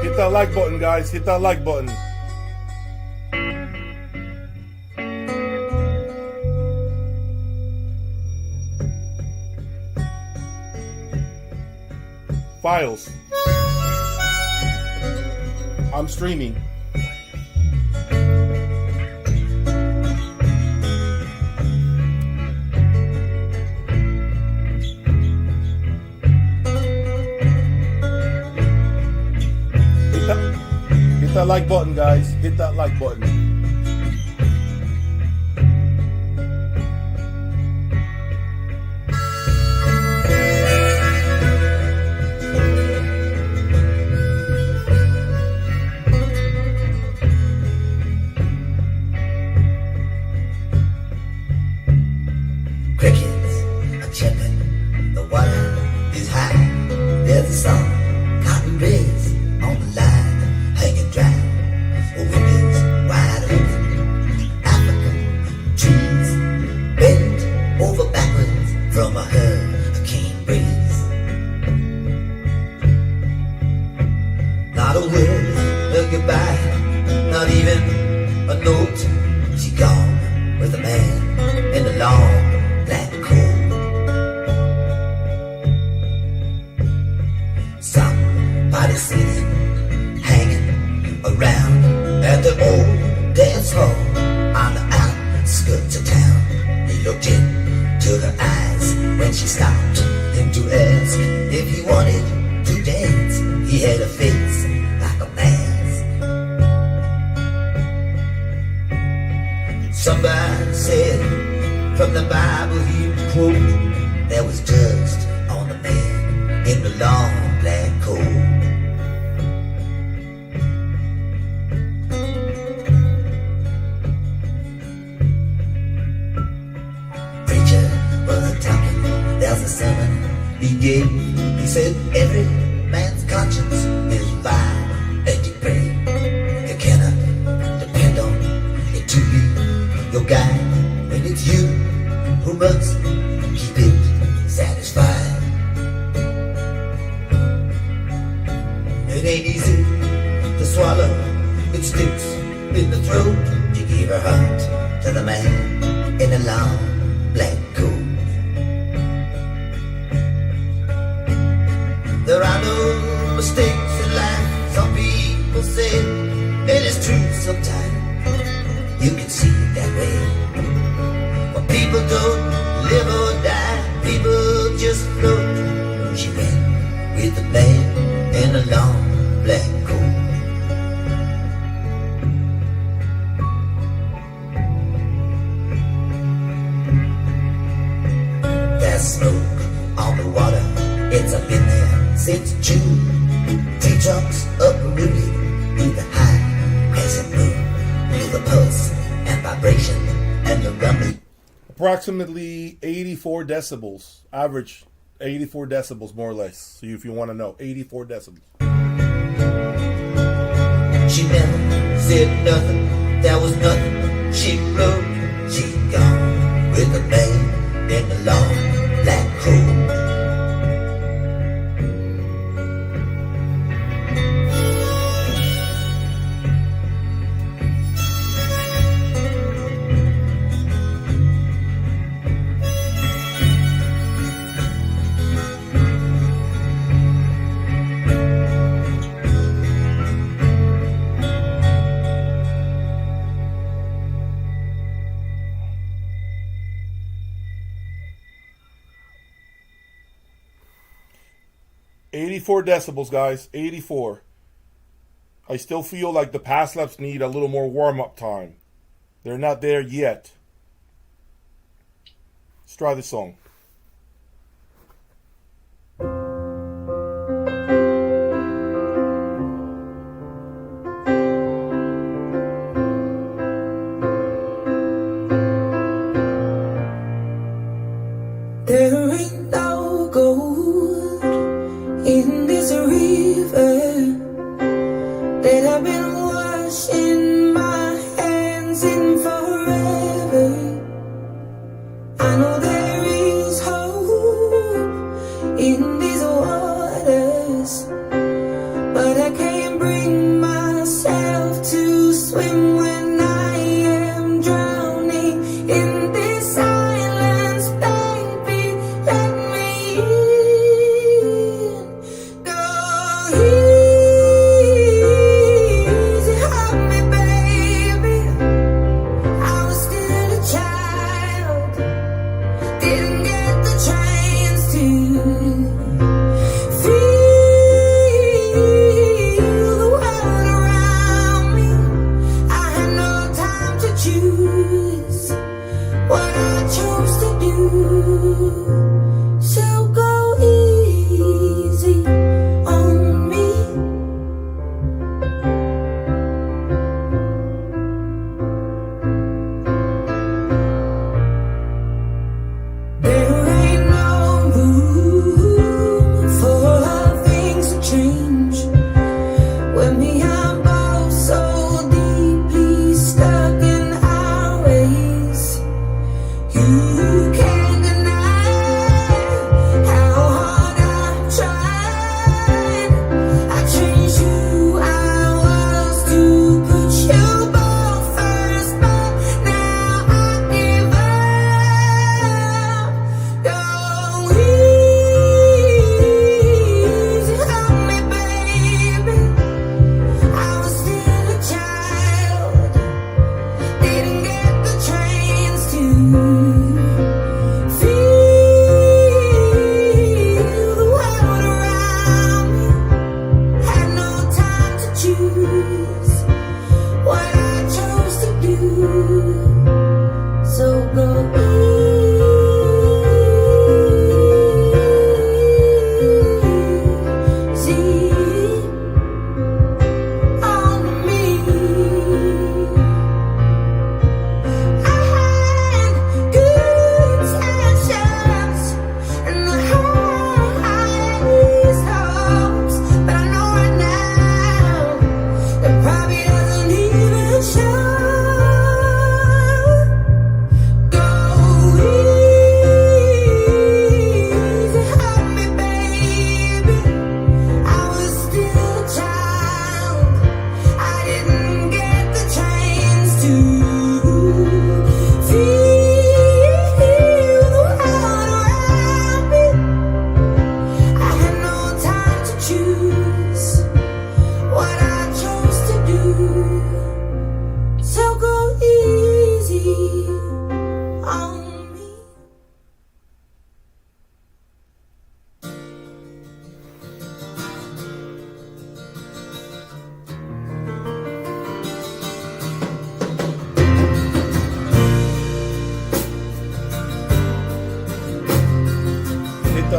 [SPEAKER 4] Hit that like button, guys. Hit that like button. Files. I'm streaming. Hit that like button, guys. Hit that like button.
[SPEAKER 5] Crickets are chirping, the water is high. There's a song, cotton breeze on the line, hanging dry. Windows wide open, African trees bent over backwards from a hurricane breeze. Not a word of goodbye, not even a note. She gone with a man in the long black coat. Somebody sitting, hanging around at the old dance hall on the outskirts of town. He looked into her eyes when she stopped him to ask if he wanted to dance. He had a face like a mask, the Bible he would quote that was judged on the man in the long black coat. Preacher was talking, there's a sermon he gave. He said every man's conscience is vile and depraved. You cannot depend on it to be your guide when it's you who must keep it satisfied. It ain't easy to swallow, it sticks in the throat. She gave her heart to the man in a long black coat. There are no mistakes in life, some people say, it is true sometimes. You can see it that way. But people don't live or die, people just float. She went with the man in a long black coat. There's smoke on the water, it's up in there since June. Tree trunks uprooted through the high crescent moon, through the pulse and vibration and the rumbling.
[SPEAKER 4] Approximately 84 decibels, average 84 decibels more or less. So if you want to know, 84 decibels.
[SPEAKER 5] She never said nothing, there was nothing she wrote. She gone with the man in the long black coat.
[SPEAKER 4] "84 decibels, guys. 84. I still feel like the pass laps need a little more warm-up time. They're not there yet. Let's try this song.
[SPEAKER 6] There ain't no gold in this river that I've been washing my hands in forever. I know there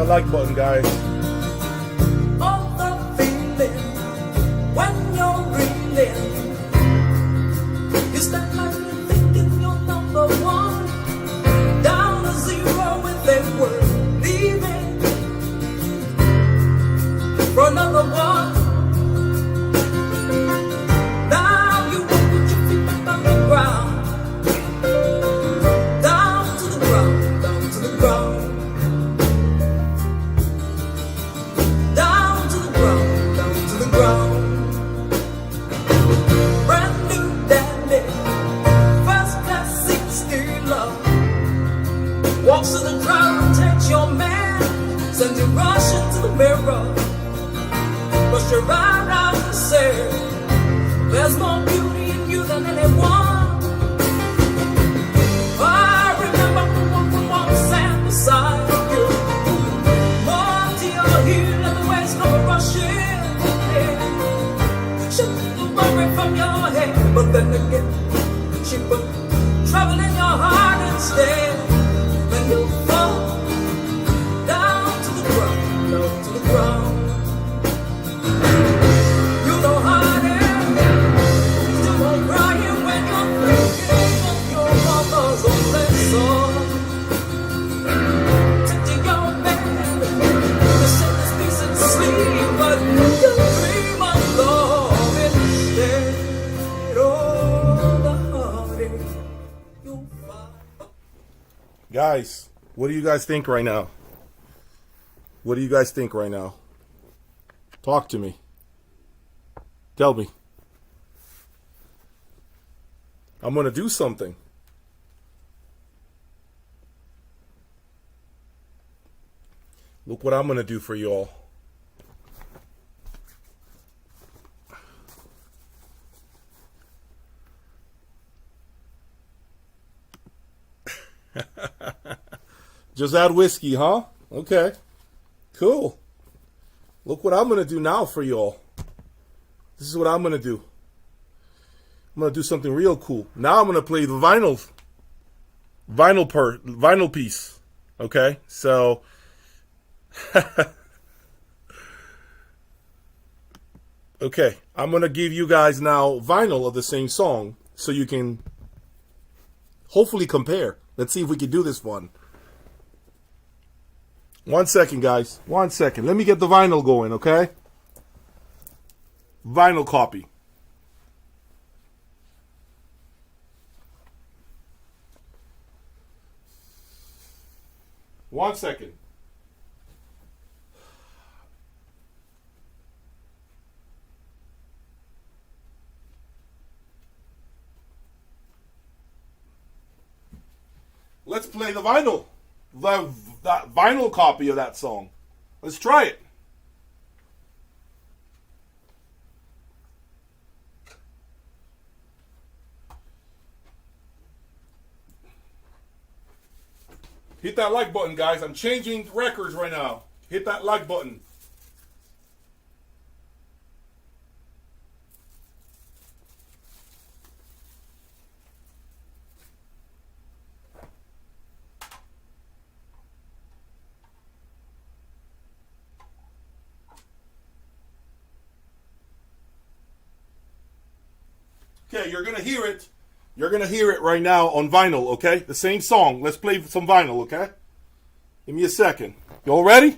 [SPEAKER 4] that like button, guys.
[SPEAKER 6] All the feeling when you're reeling. You start like thinking you're number one. Down to zero with that word. Leaving for another one. Now you won't put your feet back on the ground. Down to the ground, down to the ground. Down to the ground, down to the ground. Brand new dandy, first class 60 love. Walks to the crowd and takes your man. Sends you rushing to the mirror. Brush your eye out and say, there's more beauty in you than anyone. I remember the one who walks sat beside you. More to your heel and the waves come rushing. Shook the worry from your head, but then again, she put trouble in your heart instead. When you fall down to the ground, down to the ground. You know how it is. You won't cry when you're thinking of your mother's only son. Touching your bed, you set this piece in sleep, but you dream of love instead. Oh, the heartache you'll find.
[SPEAKER 4] Guys, what do you guys think right now? What do you guys think right now? Talk to me. Tell me. I'm going to do something. Look what I'm going to do for y'all. Just add whiskey, huh? Okay. Cool. Look what I'm going to do now for y'all. This is what I'm going to do. I'm going to do something real cool. Now I'm going to play the vinyl piece. Okay? So okay, I'm going to give you guys now vinyl of the same song so you can hopefully compare. Let's see if we can do this one. 1 second, guys. 1 second. Let me get the vinyl going, okay? Vinyl copy. One second. Let's play the vinyl. That vinyl copy of that song. Let's try it. Hit that like button, guys. I'm changing records right now. Hit that like button. Okay, you're going to hear it. You're going to hear it right now on vinyl, okay? The same song. Let's play some vinyl, okay? Give me a second. You all ready?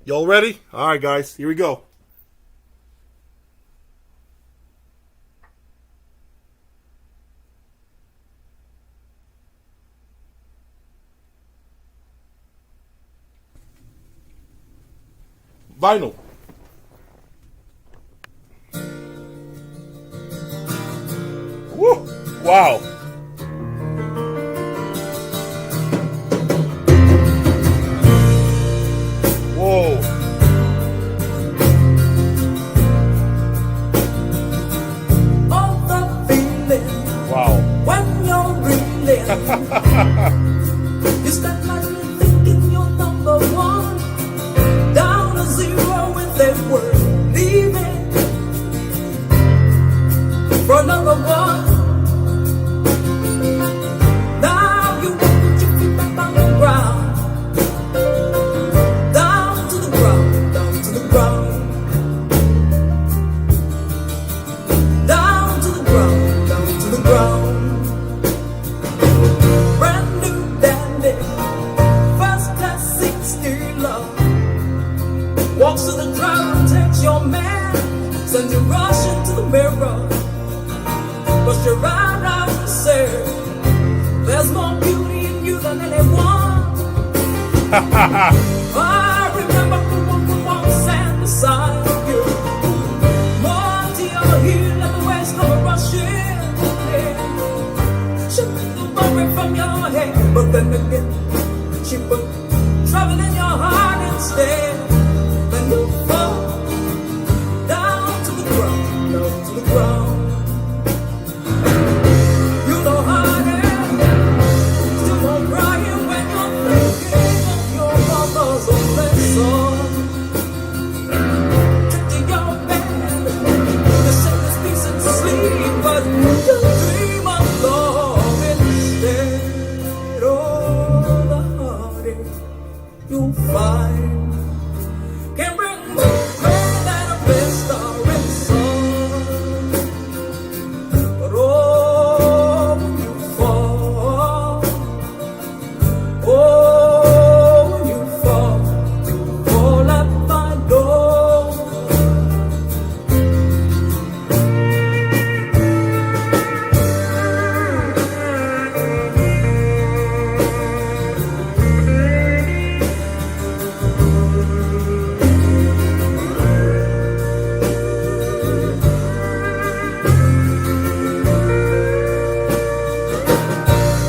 [SPEAKER 4] Y'all ready? All right, guys. Here we go. Vinyl. Woo! Wow. Whoa.
[SPEAKER 6] All the feeling.
[SPEAKER 4] Wow.
[SPEAKER 6] When you're reeling. You start like thinking you're number one. Down to zero with that word. Leaving for another one. There's more beauty in you than anyone. I remember who walks stand beside you. More to your heel and the waves come rushing in. Shook the worry from your head, but then again, she put trouble in your heart instead. Then you fall down to the ground, down to the ground. You know how it is. Still won't crying when you're thinking of your mother's only son. To your bed, you say this peace and sleep, but you dream of love instead. Oh, the heartache you'll find can bring more pain than a blistering sun. But oh, when you fall, oh, when you fall at my door.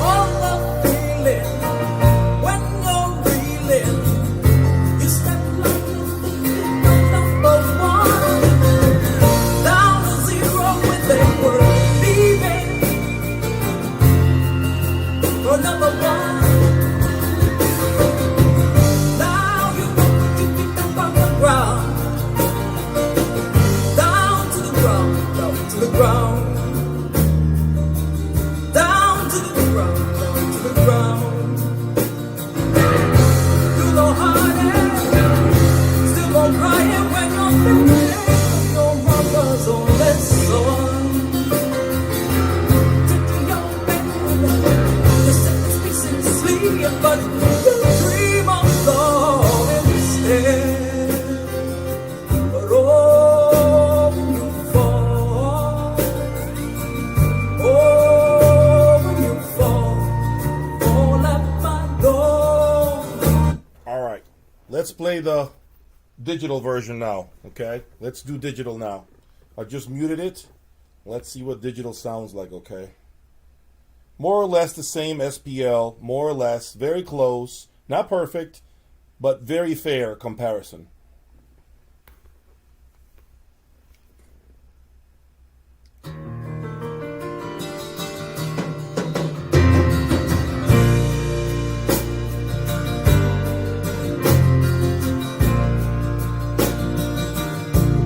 [SPEAKER 6] All the feeling when you're reeling, you step like you're thinking of number one. Down to zero with a word, leaving for number one. Now you want to get up on the ground, down to the ground, down to the ground. Down to the ground, down to the ground. You know how it is. Still won't crying when you're thinking of your mother's only son. To your bed, you set this peace in sleep, but you dream of love instead. But oh, when you fall, oh, when you fall at my door.
[SPEAKER 4] All right, let's play the digital version now. Okay, let's do digital now. I just muted it. Let's see what digital sounds like. Okay, more or less the same SPL, more or less, very close, not perfect, but very fair comparison.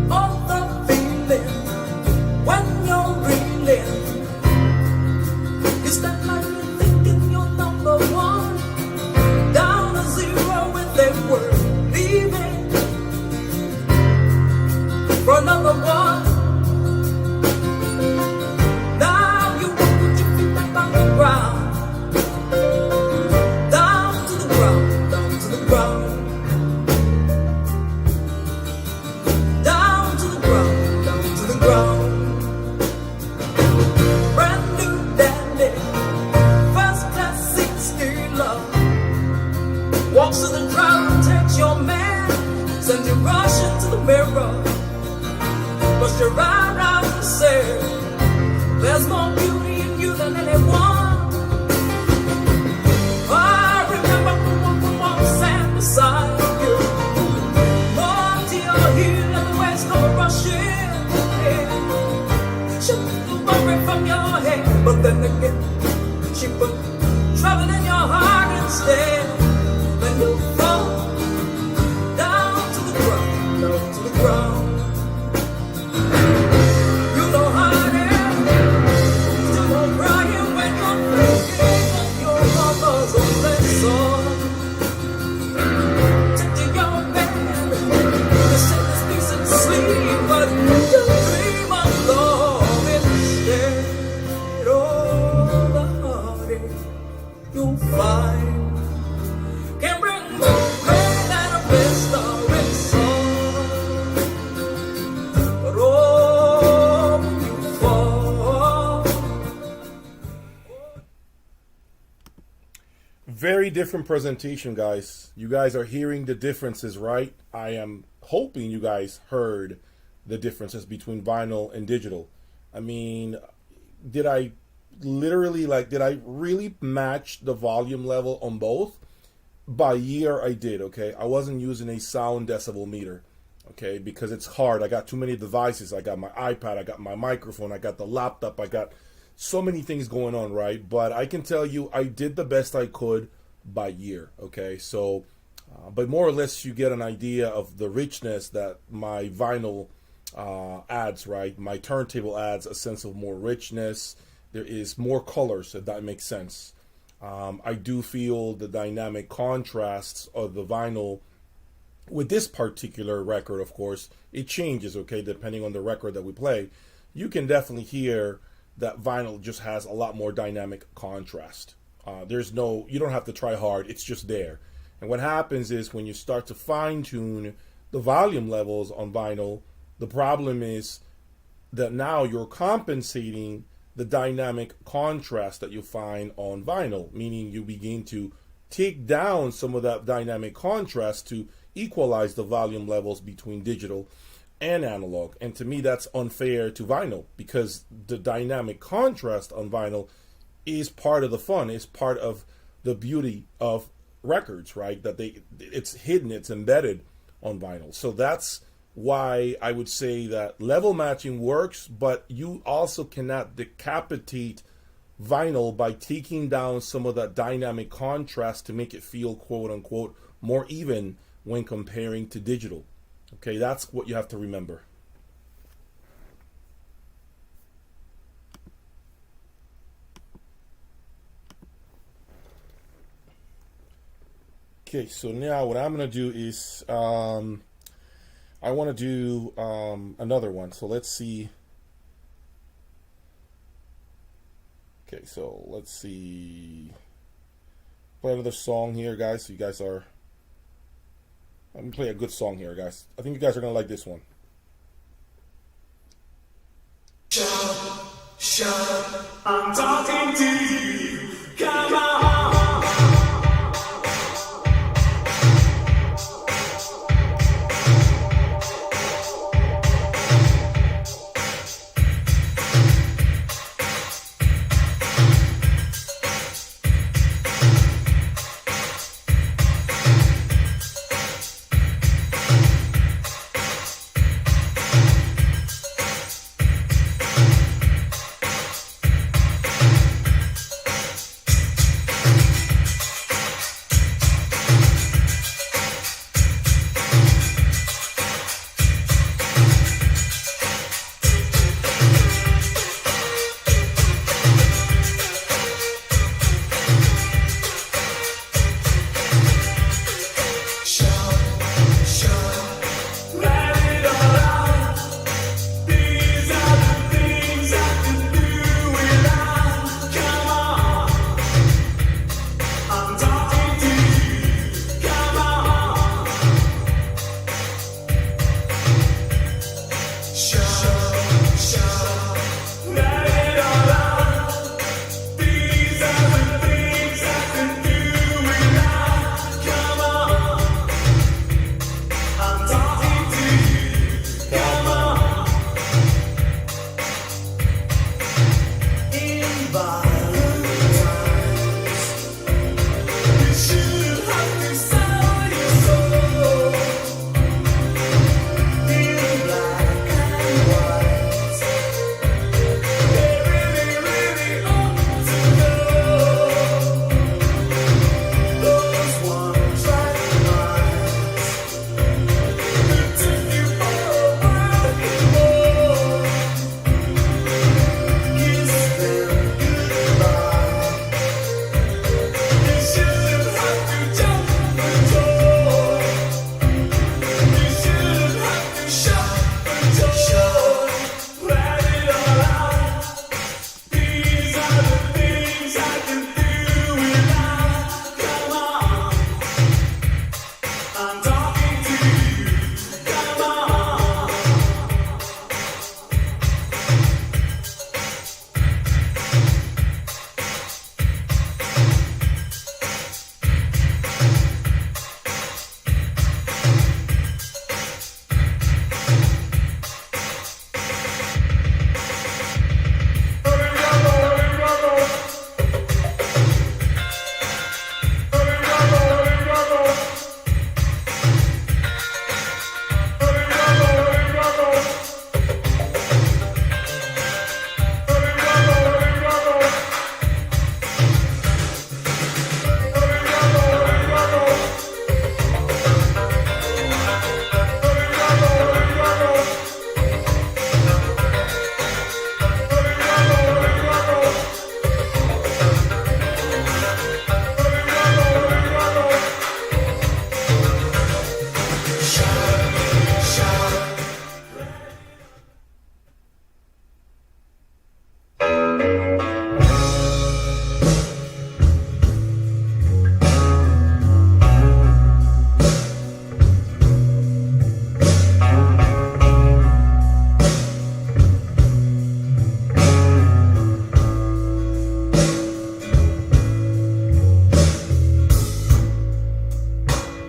[SPEAKER 6] All the feeling when you're reeling, you step like you're thinking you're number one. Down to zero with a word, leaving for another one. Now you want to put your feet back on the ground, down to the ground, down to the ground. Down to the ground, down to the ground. Brand new dandy, first class 60 love. Walks to the crowd and takes your man, sends you rushing to the mirror. Bust your eyebrows and say, there's more beauty in you than anyone. I remember who walks stand beside you. More to your heel and the waves come rushing in. Shook the worry from your head, but then again, she put trouble in your heart instead. Then you fall down to the ground, down to the ground. You know how it is. Still won't crying when you're thinking of your mother's only son. To your bed, you say this peace and sleep, but you dream of love instead. Oh, the heartache you'll find can bring more pain than a blistering sun. But oh, when you fall,
[SPEAKER 4] Very different presentation, guys. You guys are hearing the differences, right? I am hoping you guys heard the differences between vinyl and digital. I mean, did I really match the volume level on both? By year, I did, okay? I wasn't using a sound decibel meter, okay? Because it's hard. I got too many devices. I got my iPad, I got my microphone, I got the laptop, I got so many things going on, right? But I can tell you I did the best I could by year, okay? So, but more or less you get an idea of the richness that my vinyl adds, right? My turntable adds a sense of more richness. There is more colors, if that makes sense. I do feel the dynamic contrasts of the vinyl with this particular record, of course, it changes, okay, depending on the record that we play. You can definitely hear that vinyl just has a lot more dynamic contrast. You don't have to try hard, it's just there. And what happens is when you start to fine tune the volume levels on vinyl, the problem is that now you're compensating the dynamic contrast that you find on vinyl, meaning you begin to take down some of that dynamic contrast to equalize the volume levels between digital and analog. And to me, that's unfair to vinyl, because the dynamic contrast on vinyl is part of the fun, is part of the beauty of records, right? That it's hidden, it's embedded on vinyl. So that's why I would say that level matching works, but you also cannot decapitate vinyl by taking down some of that dynamic contrast to make it feel quote unquote more even when comparing to digital. Okay, that's what you have to remember. Okay, so now what I'm going to do is I want to do another one. So let's see. Okay, so let's see. Play another song here, guys. So you guys are. Let me play a good song here, guys. I think you guys are going to like this one.
[SPEAKER 6] Shout, I'm talking to you. Come on.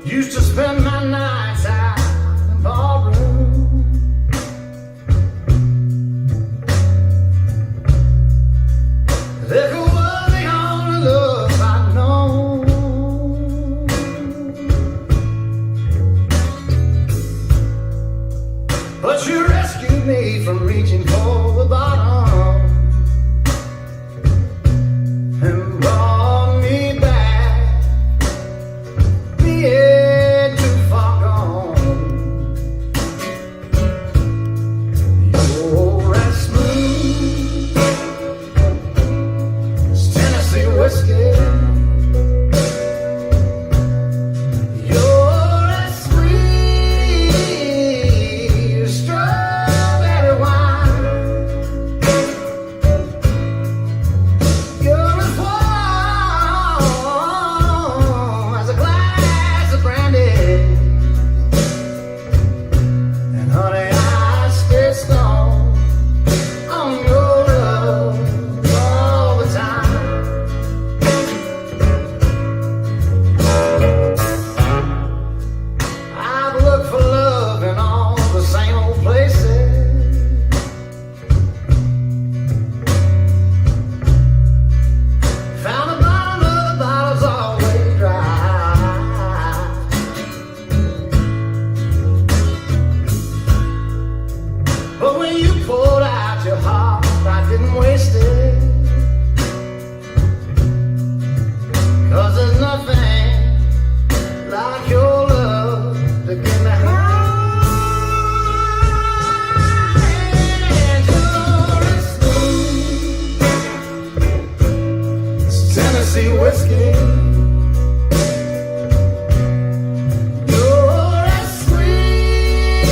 [SPEAKER 7] Used to spend my nights out in the ballroom. Liquor was the only love I'd known. But you rescued me from reaching for the bottom and brought me back, being too far gone. You're as smooth as Tennessee whiskey. You're as sweet as strawberry wine. You're as warm as a glass of brandy. And honey, I stay strong on your love all the time. I've looked for love in all the same old places. Found the bottom of the bottle's always dry. But when you poured out your heart, I didn't waste it. 'Cause there's nothing like your love to get me high. And you're as smooth as Tennessee whiskey. You're as sweet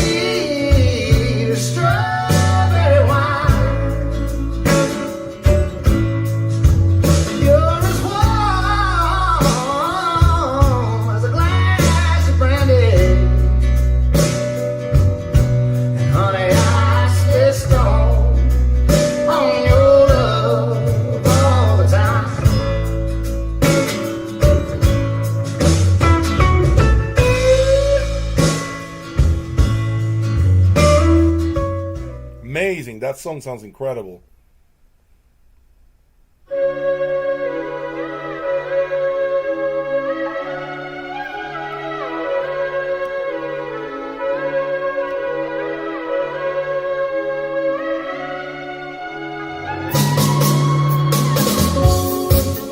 [SPEAKER 7] as strawberry wine. You're as warm as a glass of brandy. And honey, I stay strong on your love all the time.
[SPEAKER 4] Amazing. That song sounds incredible.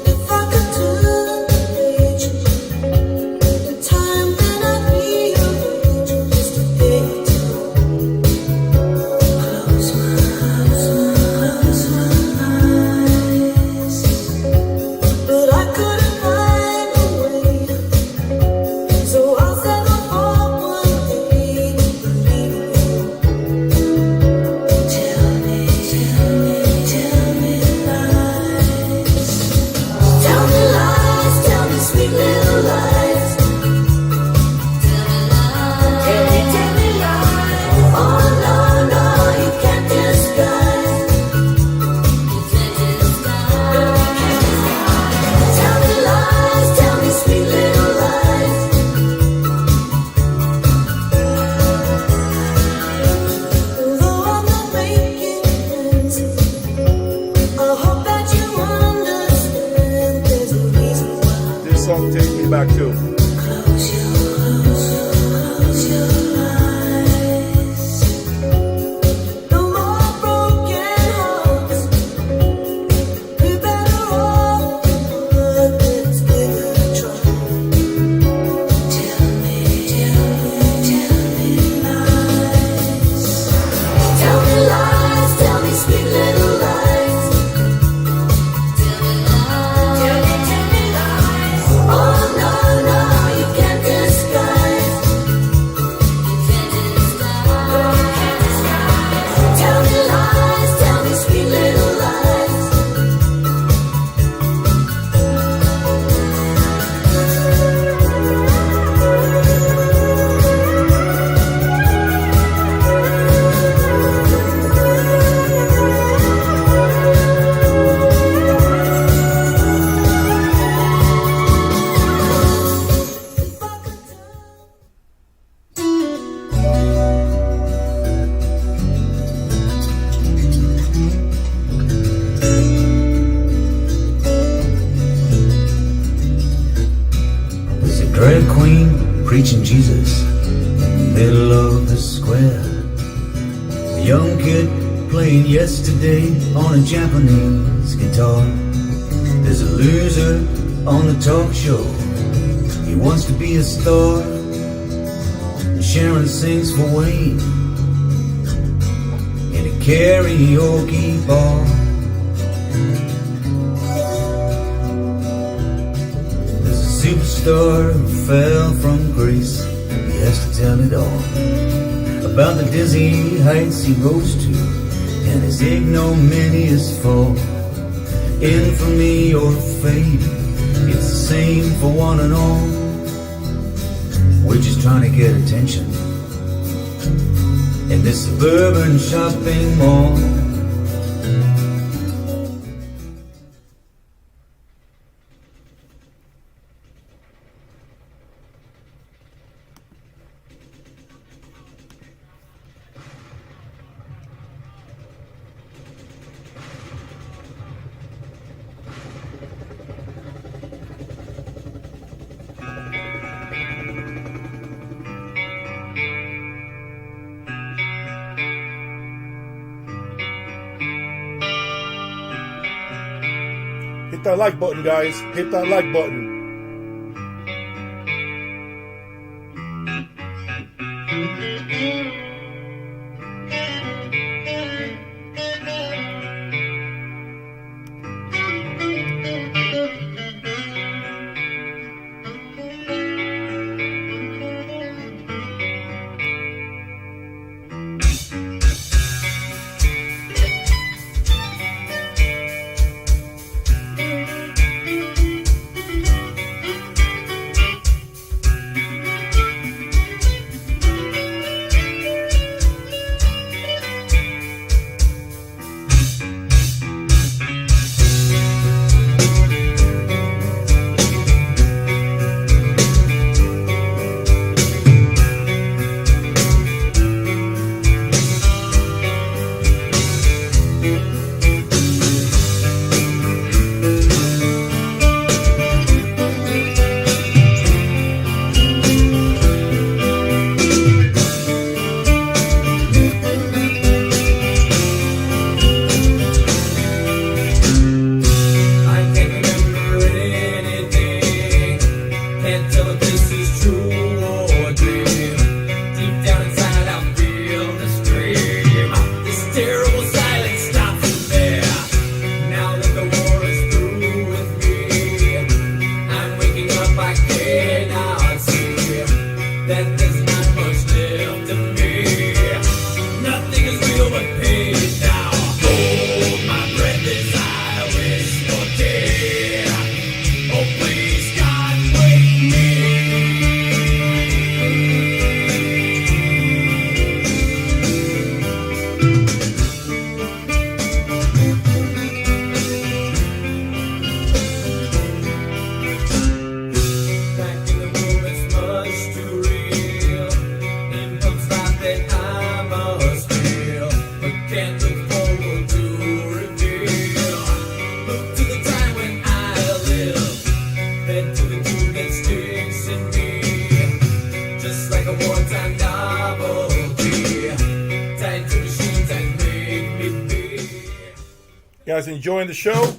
[SPEAKER 6] If I could turn the page in time, then I'd rearrange just a bit. Close my eyes, but I couldn't find a way. So I settled for one thing to believe in. Tell me lies. Tell me lies, tell me sweet little lies. Tell me lies. Oh no, no, you can't disguise. Tell me lies, tell me sweet little lies. Although I'm not making friends, I hope that you understand there's a reason why.
[SPEAKER 4] This song takes me back too.
[SPEAKER 6] Close your eyes. No more broken hearts. We're better off in one that's bigger to try. Tell me lies. Tell me lies, tell me sweet little lies. Tell me lies. Oh no, no.
[SPEAKER 2] drag queen preaching Jesus, middle of the square. A young kid playing yesterday on a Japanese guitar. There's a loser on the talk show, he wants to be a star. And Sharon sings for Wayne in a karaoke bar. There's a superstar who fell from grace, he has to tell it all about the dizzy heights he rose to and his ignominious fall. Infamy or fame, it's the same for one and all. We're just trying to get attention in this suburban shopping mall.
[SPEAKER 4] Hit that like button, guys. Hit that like button. You guys enjoying the show?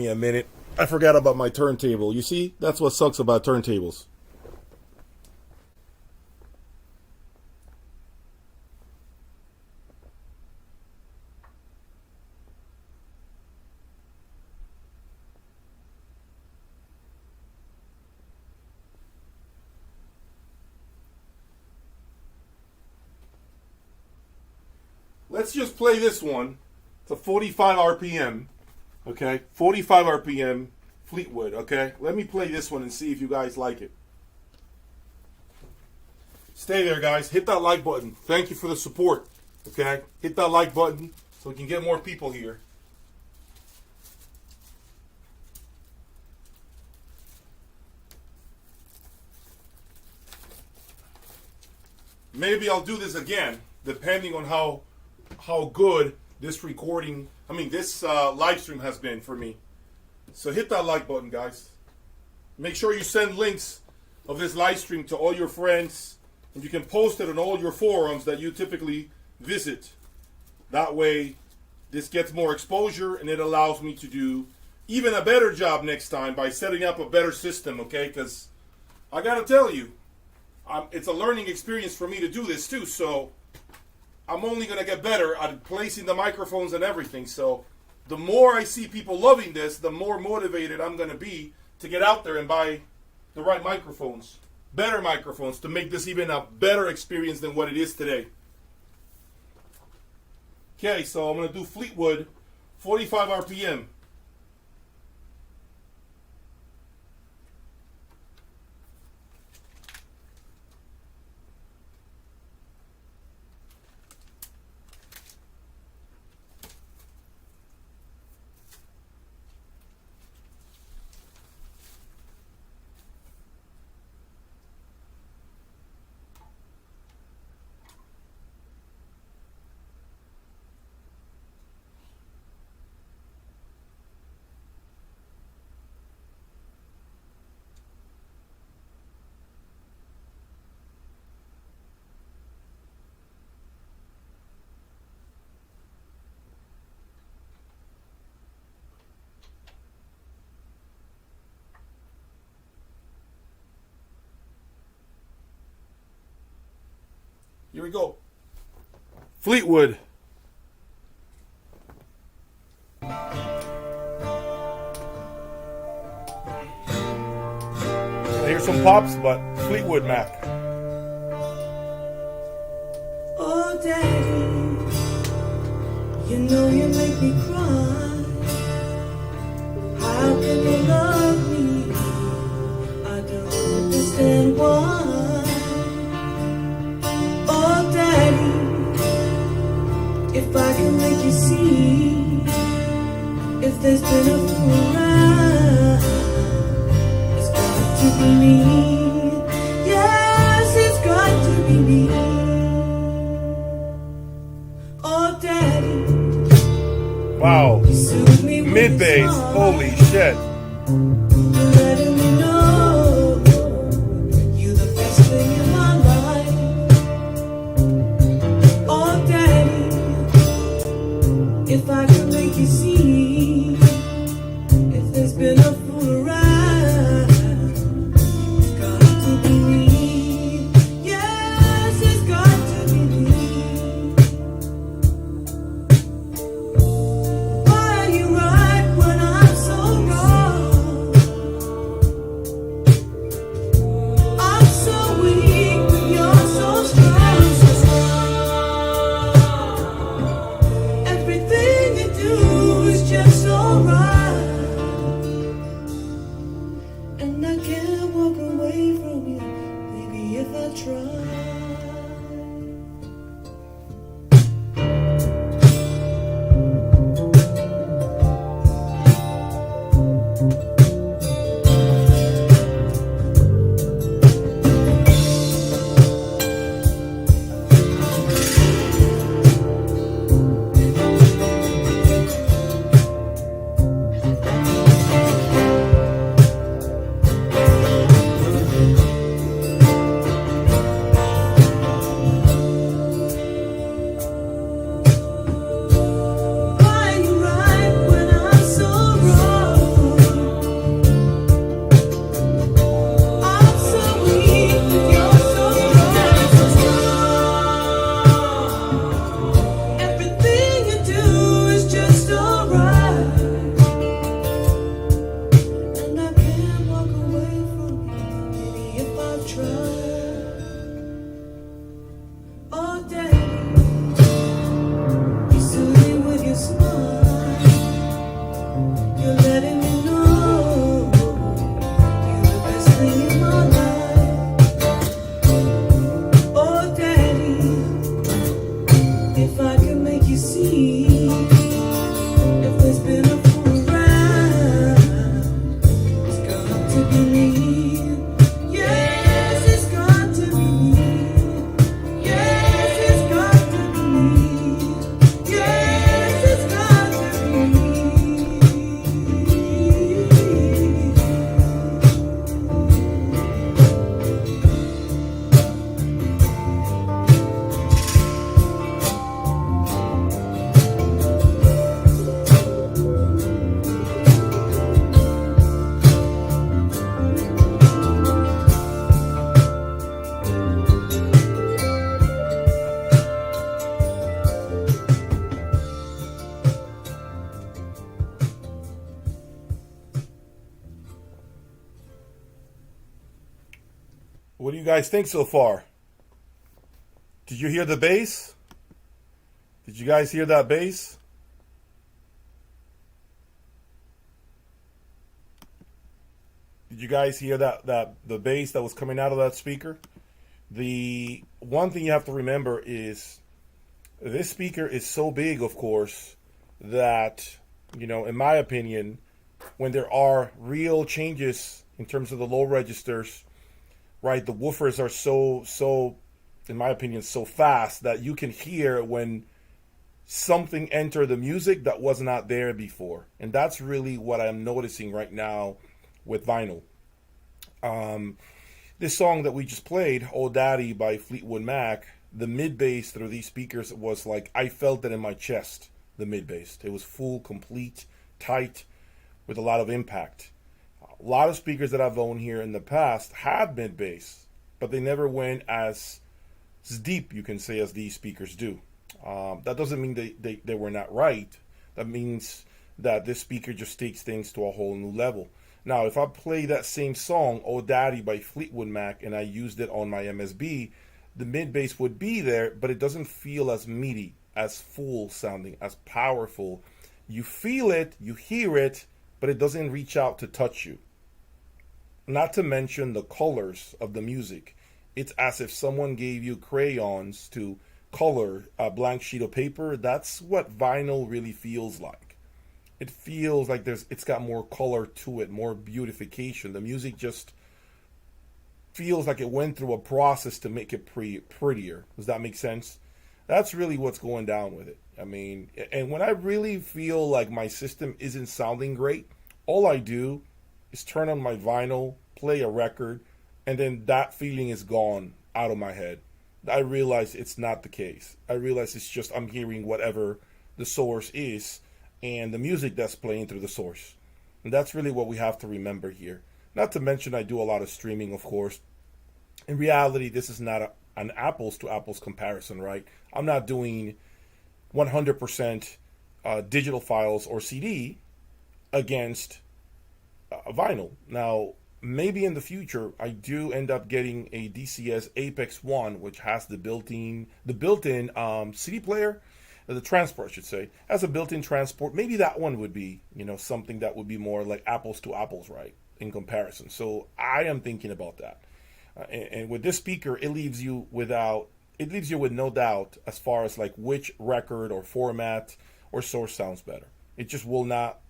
[SPEAKER 4] me a minute. I forgot about my turntable. You see, that's what sucks about turntables. Let's just play this one. It's a 45 RPM. Okay, 45 RPM Fleetwood. Okay, let me play this one and see if you guys like it. Stay there, guys. Hit that like button. Thank you for the support. Okay, hit that like button so we can get more people here. Maybe I'll do this again, depending on how good this recording, this live stream has been for me. So hit that like button, guys. Make sure you send links of this live stream to all your friends, and you can post it on all your forums that you typically visit. That way, this gets more exposure, and it allows me to do even a better job next time by setting up a better system, okay? Because I gotta tell you, it's a learning experience for me to do this too, so I'm only going to get better at placing the microphones and everything. So the more I see people loving this, the more motivated I'm going to be to get out there and buy the right microphones, better microphones, to make this even a better experience than what it is today. Okay, so I'm going to do Fleetwood 45 RPM. Here we go. Fleetwood. I hear some pops, but Fleetwood Mac.
[SPEAKER 6] Oh, Daddy, you know you make me cry. How can you love me? I don't understand why. Oh, Daddy, if I can make you see, if there's been a fool around, it's got to be me. Yes, it's got to be me. Oh, Daddy,
[SPEAKER 4] Wow.
[SPEAKER 6] you soothe me with
[SPEAKER 4] Mid
[SPEAKER 6] your
[SPEAKER 4] bass.
[SPEAKER 6] smile.
[SPEAKER 4] Holy shit.
[SPEAKER 6] You're letting me know you're the best thing in my life. Oh, Daddy, if I could make you see, if there's been a fool around, it's got to be me. Yes, it's got to be me. Why are you right when I'm so wrong? I'm so weak when you're so strong. Everything you do is see if there's been a fool around. It's got to be me. Yes, it's got to be me. Yes, it's got to be me. Yes, it's got to be
[SPEAKER 4] What do you guys think so far? Did you hear the bass? Did you guys hear that bass? Did you guys hear that the bass that was coming out of that speaker? The one thing you have to remember is this speaker is so big, of course, that, you know, in my opinion, when there are real changes in terms of the low registers, right, the woofers are so, in my opinion, so fast that you can hear when something entered the music that was not there before. And that's really what I'm noticing right now with vinyl. This song that we just played, "Oh Daddy" by Fleetwood Mac, the mid bass through these speakers was like, I felt it in my chest, the mid bass. It was full, complete, tight, with a lot of impact. A lot of speakers that I've owned here in the past had mid bass, but they never went as deep, you can say, as these speakers do. That doesn't mean they were not right. That means that this speaker just takes things to a whole new level. Now, if I play that same song, "Oh Daddy" by Fleetwood Mac, and I used it on my MSB, the mid bass would be there, but it doesn't feel as meaty, as full sounding, as powerful. You feel it, you hear it, but it doesn't reach out to touch you. Not to mention the colors of the music. It's as if someone gave you crayons to color a blank sheet of paper. That's what vinyl really feels like. It feels like it's got more color to it, more beautification. The music just feels like it went through a process to make it prettier. Does that make sense? That's really what's going down with it. I mean, and when I really feel like my system isn't sounding great, all I do is turn on my vinyl, play a record, and then that feeling is gone out of my head. I realize it's not the case. I realize it's just I'm hearing whatever the source is and the music that's playing through the source. And that's really what we have to remember here. Not to mention I do a lot of streaming, of course. In reality, this is not an apples to apples comparison, right? I'm not doing 100% digital files or CD against vinyl. Now, maybe in the future, I do end up getting a DCS Apex One, which has the built-in CD player, the transport, I should say, has a built-in transport. Maybe that one would be, you know, something that would be more like apples to apples, right, in comparison. So I am thinking about that. And with this speaker, it leaves you with no doubt as far as like which record or format or source sounds better. It just will not.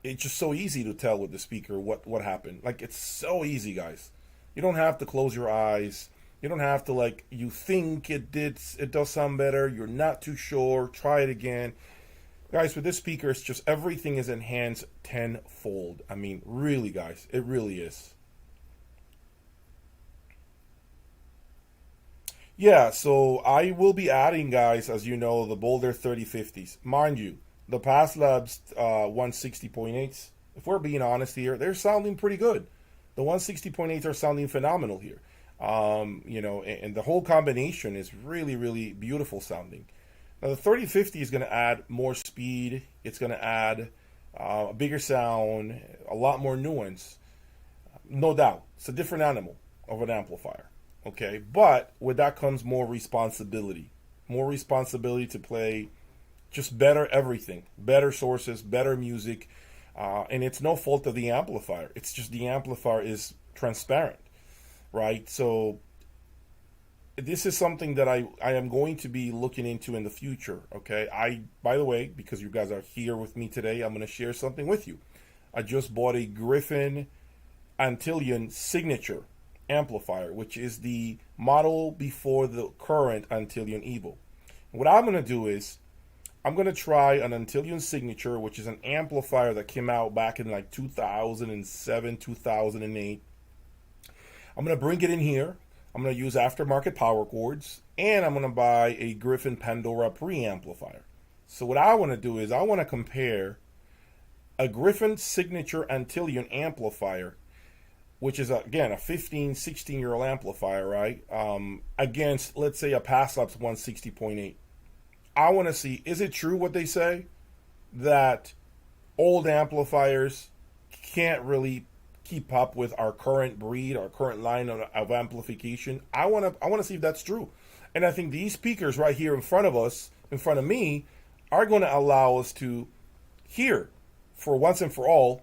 [SPEAKER 4] It's just so easy to tell with the speaker what happened. Like, it's so easy, guys. You don't have to close your eyes. You don't have to, like, you think it does sound better. You're not too sure. Try it again. Guys, with this speaker, it's just everything is enhanced tenfold. I mean, really, guys, it really is. Yeah, so I will be adding, guys, as you know, the Boulder 3050s. Mind you, the Past Labs 160.8s, if we're being honest here, they're sounding pretty good. The 160.8s are sounding phenomenal here. You know, and the whole combination is really, really beautiful sounding. Now, the 3050 is going to add more speed. It's going to add a bigger sound, a lot more nuance. No doubt. It's a different animal of an amplifier. Okay, but with that comes more responsibility. More responsibility to play just better everything. Better sources, better music. And it's no fault of the amplifier. It's just the amplifier is transparent, right? So this is something that I am going to be looking into in the future. Okay, by the way, because you guys are here with me today, I'm going to share something with you. I just bought a Griffin Antillean Signature amplifier, which is the model before the current Antillean Evo. What I'm going to do is I'm going to try an Antillean Signature, which is an amplifier that came out back in like 2007, 2008. I'm going to bring it in here. I'm going to use aftermarket power cords, and I'm going to buy a Griffin Pandora preamplifier. So what I want to do is I want to compare a Griffin Signature Antillean amplifier, which is, again, a 15, 16-year-old amplifier, right, against, let's say, a Passlabs 160.8. I want to see, is it true what they say, that old amplifiers can't really keep up with our current breed, our current line of amplification? I want to see if that's true. And I think these speakers right here in front of us, in front of me, are going to allow us to hear, for once and for all,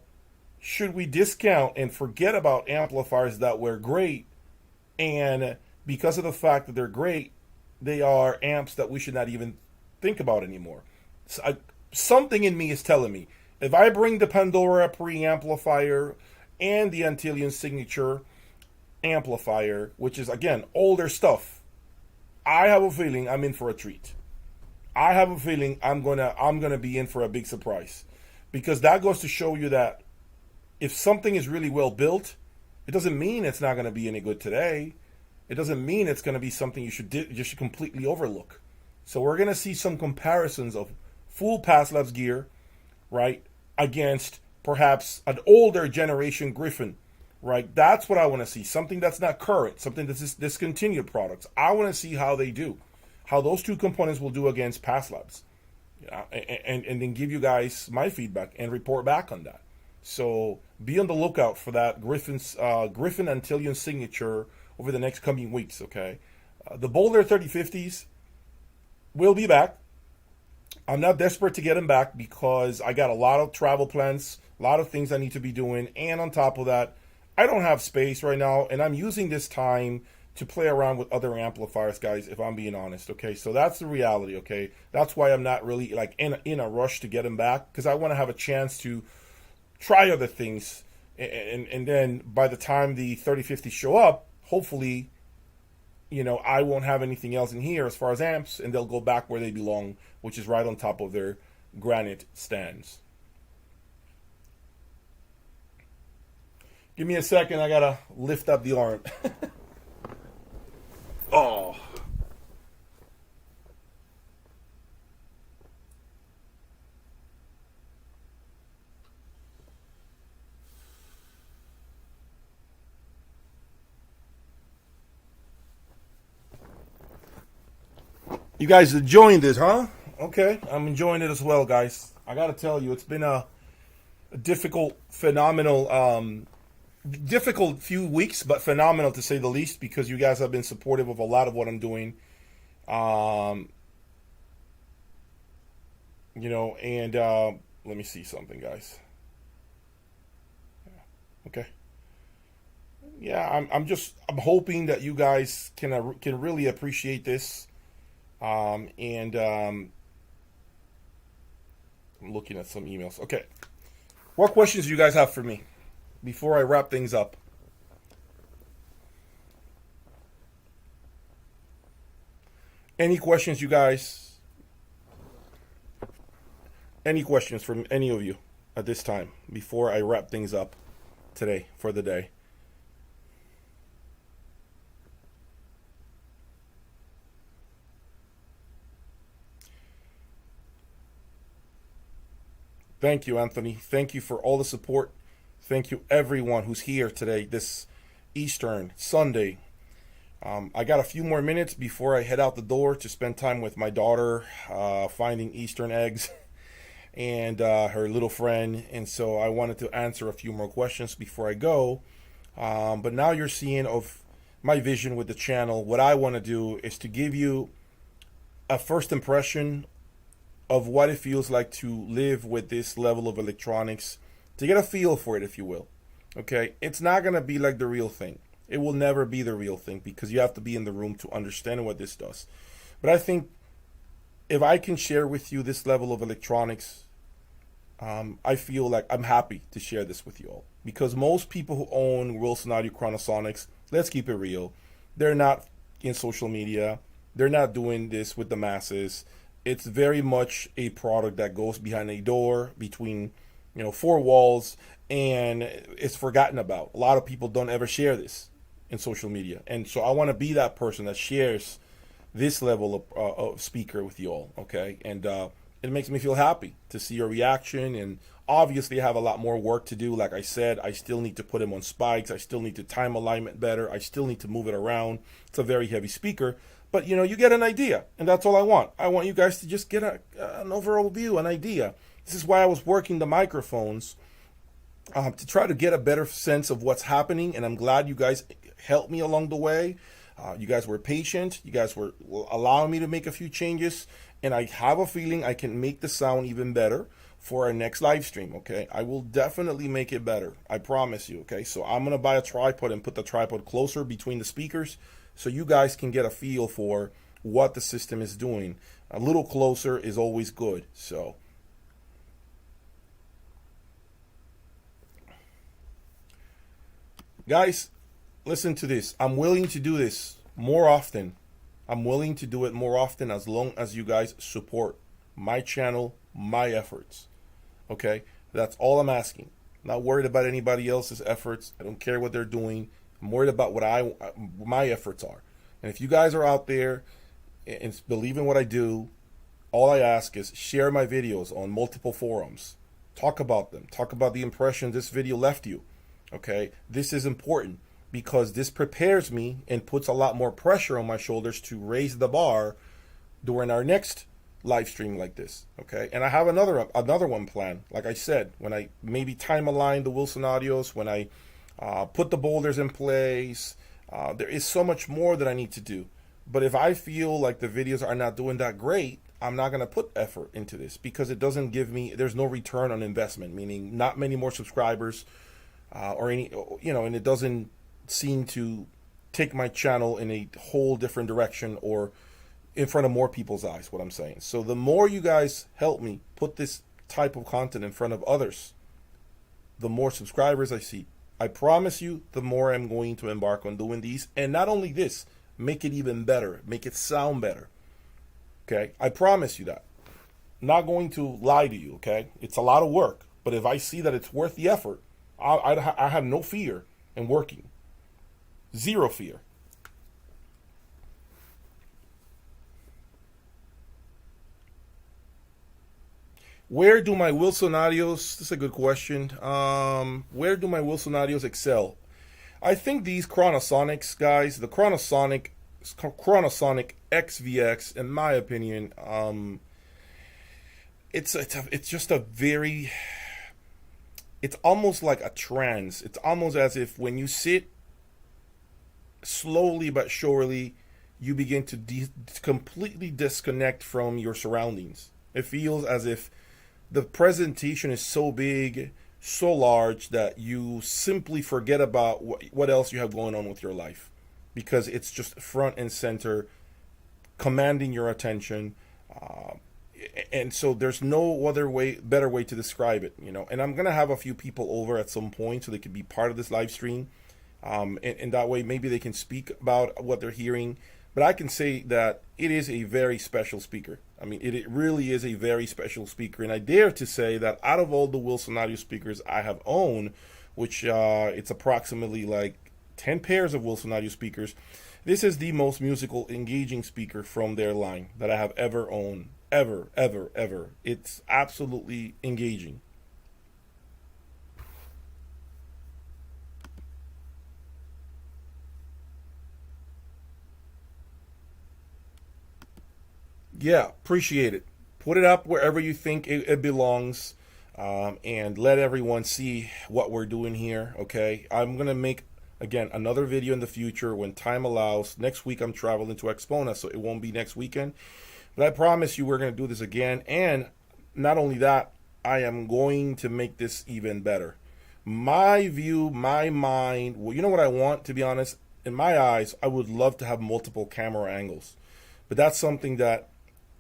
[SPEAKER 4] should we discount and forget about amplifiers that were great, and because of the fact that they're great, they are amps that we should not even think about anymore. So something in me is telling me, if I bring the Pandora preamplifier and the Antillean Signature amplifier, which is, again, older stuff, I have a feeling I'm in for a treat. I have a feeling I'm gonna be in for a big surprise, because that goes to show you that if something is really well built, it doesn't mean it's not going to be any good today. It doesn't mean it's going to be something you should completely overlook. So we're going to see some comparisons of full Passlabs gear, right, against perhaps an older generation Griffin, right? That's what I want to see. Something that's not current, something that's discontinued products. I want to see how they do, how those two components will do against Passlabs, and then give you guys my feedback and report back on that. So be on the lookout for that Griffin Antillean Signature over the next coming weeks, okay? The Boulder 3050s will be back. I'm not desperate to get them back because I got a lot of travel plans, a lot of things I need to be doing, and on top of that, I don't have space right now, and I'm using this time to play around with other amplifiers, guys, if I'm being honest, okay? So that's the reality, okay? That's why I'm not really like in a rush to get them back, because I want to have a chance to try other things, and then by the time the 3050s show up, hopefully, you know, I won't have anything else in here as far as amps, and they'll go back where they belong, which is right on top of their granite stands. Give me a second, I gotta lift up the arm. Oh. You guys enjoying this, huh? Okay, I'm enjoying it as well, guys. I gotta tell you, it's been a difficult, difficult few weeks, but phenomenal to say the least, because you guys have been supportive of a lot of what I'm doing. You know, and let me see something, guys. Okay. Yeah, I'm hoping that you guys can really appreciate this. I'm looking at some emails. Okay. What questions do you guys have for me before I wrap things up? Any questions, you guys? Any questions from any of you at this time before I wrap things up today for the day? Thank you, Anthony. Thank you for all the support. Thank you, everyone who's here today, this Eastern Sunday. I got a few more minutes before I head out the door to spend time with my daughter, finding Eastern eggs and her little friend. And so I wanted to answer a few more questions before I go. But now you're seeing of my vision with the channel. What I want to do is to give you a first impression of what it feels like to live with this level of electronics, to get a feel for it, if you will. Okay, it's not going to be like the real thing. It will never be the real thing because you have to be in the room to understand what this does. But I think if I can share with you this level of electronics, I feel like I'm happy to share this with you all. Because most people who own Wilson Audio Chronosonics, let's keep it real, they're not in social media. They're not doing this with the masses. It's very much a product that goes behind a door between, four walls, and it's forgotten about. A lot of people don't ever share this in social media. And so I want to be that person that shares this level of speaker with you all, okay? And it makes me feel happy to see your reaction. And obviously I have a lot more work to do. Like I said, I still need to put him on spikes. I still need to time alignment better. I still need to move it around. It's a very heavy speaker. But, you get an idea, and that's all I want. I want you guys to just get an overall view, an idea. This is why I was working the microphones to try to get a better sense of what's happening, and I'm glad you guys helped me along the way. You guys were patient. You guys were allowing me to make a few changes, and I have a feeling I can make the sound even better for our next live stream, okay? I will definitely make it better. I promise you, okay? So I'm going to buy a tripod and put the tripod closer between the speakers so you guys can get a feel for what the system is doing. A little closer is always good. So guys, listen to this. I'm willing to do this more often. I'm willing to do it more often as long as you guys support my channel, my efforts. Okay? That's all I'm asking. I'm not worried about anybody else's efforts. I don't care what they're doing. I'm worried about what my efforts are. And if you guys are out there and believe in what I do, all I ask is share my videos on multiple forums. Talk about them. Talk about the impression this video left you. Okay? This is important because this prepares me and puts a lot more pressure on my shoulders to raise the bar during our next live stream like this. Okay? And I have another one planned. Like I said, when I maybe time align the Wilson Audios, when I put the boulders in place. There is so much more that I need to do. But if I feel like the videos are not doing that great, I'm not going to put effort into this because it doesn't give me, there's no return on investment, meaning not many more subscribers or any, and it doesn't seem to take my channel in a whole different direction or in front of more people's eyes, what I'm saying. So the more you guys help me put this type of content in front of others, the more subscribers I see. I promise you, the more I'm going to embark on doing these. And not only this, make it even better. Make it sound better. Okay? I promise you that. I'm not going to lie to you, okay? It's a lot of work. But if I see that it's worth the effort, I have no fear in working. Zero fear. Where do my Wilson Audios, this is a good question. Where do my Wilson Audios excel? I think these Chronosonics, guys, the Chronosonic XVX, in my opinion, it's just a very, it's almost like a trance. It's almost as if when you sit slowly but surely, you begin to completely disconnect from your surroundings. It feels as if the presentation is so big, so large that you simply forget about what else you have going on with your life because it's just front and center, commanding your attention. And so there's no better way to describe it, And I'm going to have a few people over at some point so they could be part of this live stream. And that way maybe they can speak about what they're hearing. But I can say that it is a very special speaker. I mean, it really is a very special speaker. And I dare to say that out of all the Wilson Audio speakers I have owned, which it's approximately like 10 pairs of Wilson Audio speakers, this is the most musical, engaging speaker from their line that I have ever owned. Ever, ever, ever. It's absolutely engaging. Yeah, appreciate it. Put it up wherever you think it belongs, and let everyone see what we're doing here, okay? I'm going to make, again, another video in the future when time allows. Next week I'm traveling to Expona, so it won't be next weekend. But I promise you we're going to do this again. And not only that, I am going to make this even better. my view, my mind, well, you know what I want, to be honest? In my eyes, I would love to have multiple camera angles. But that's something that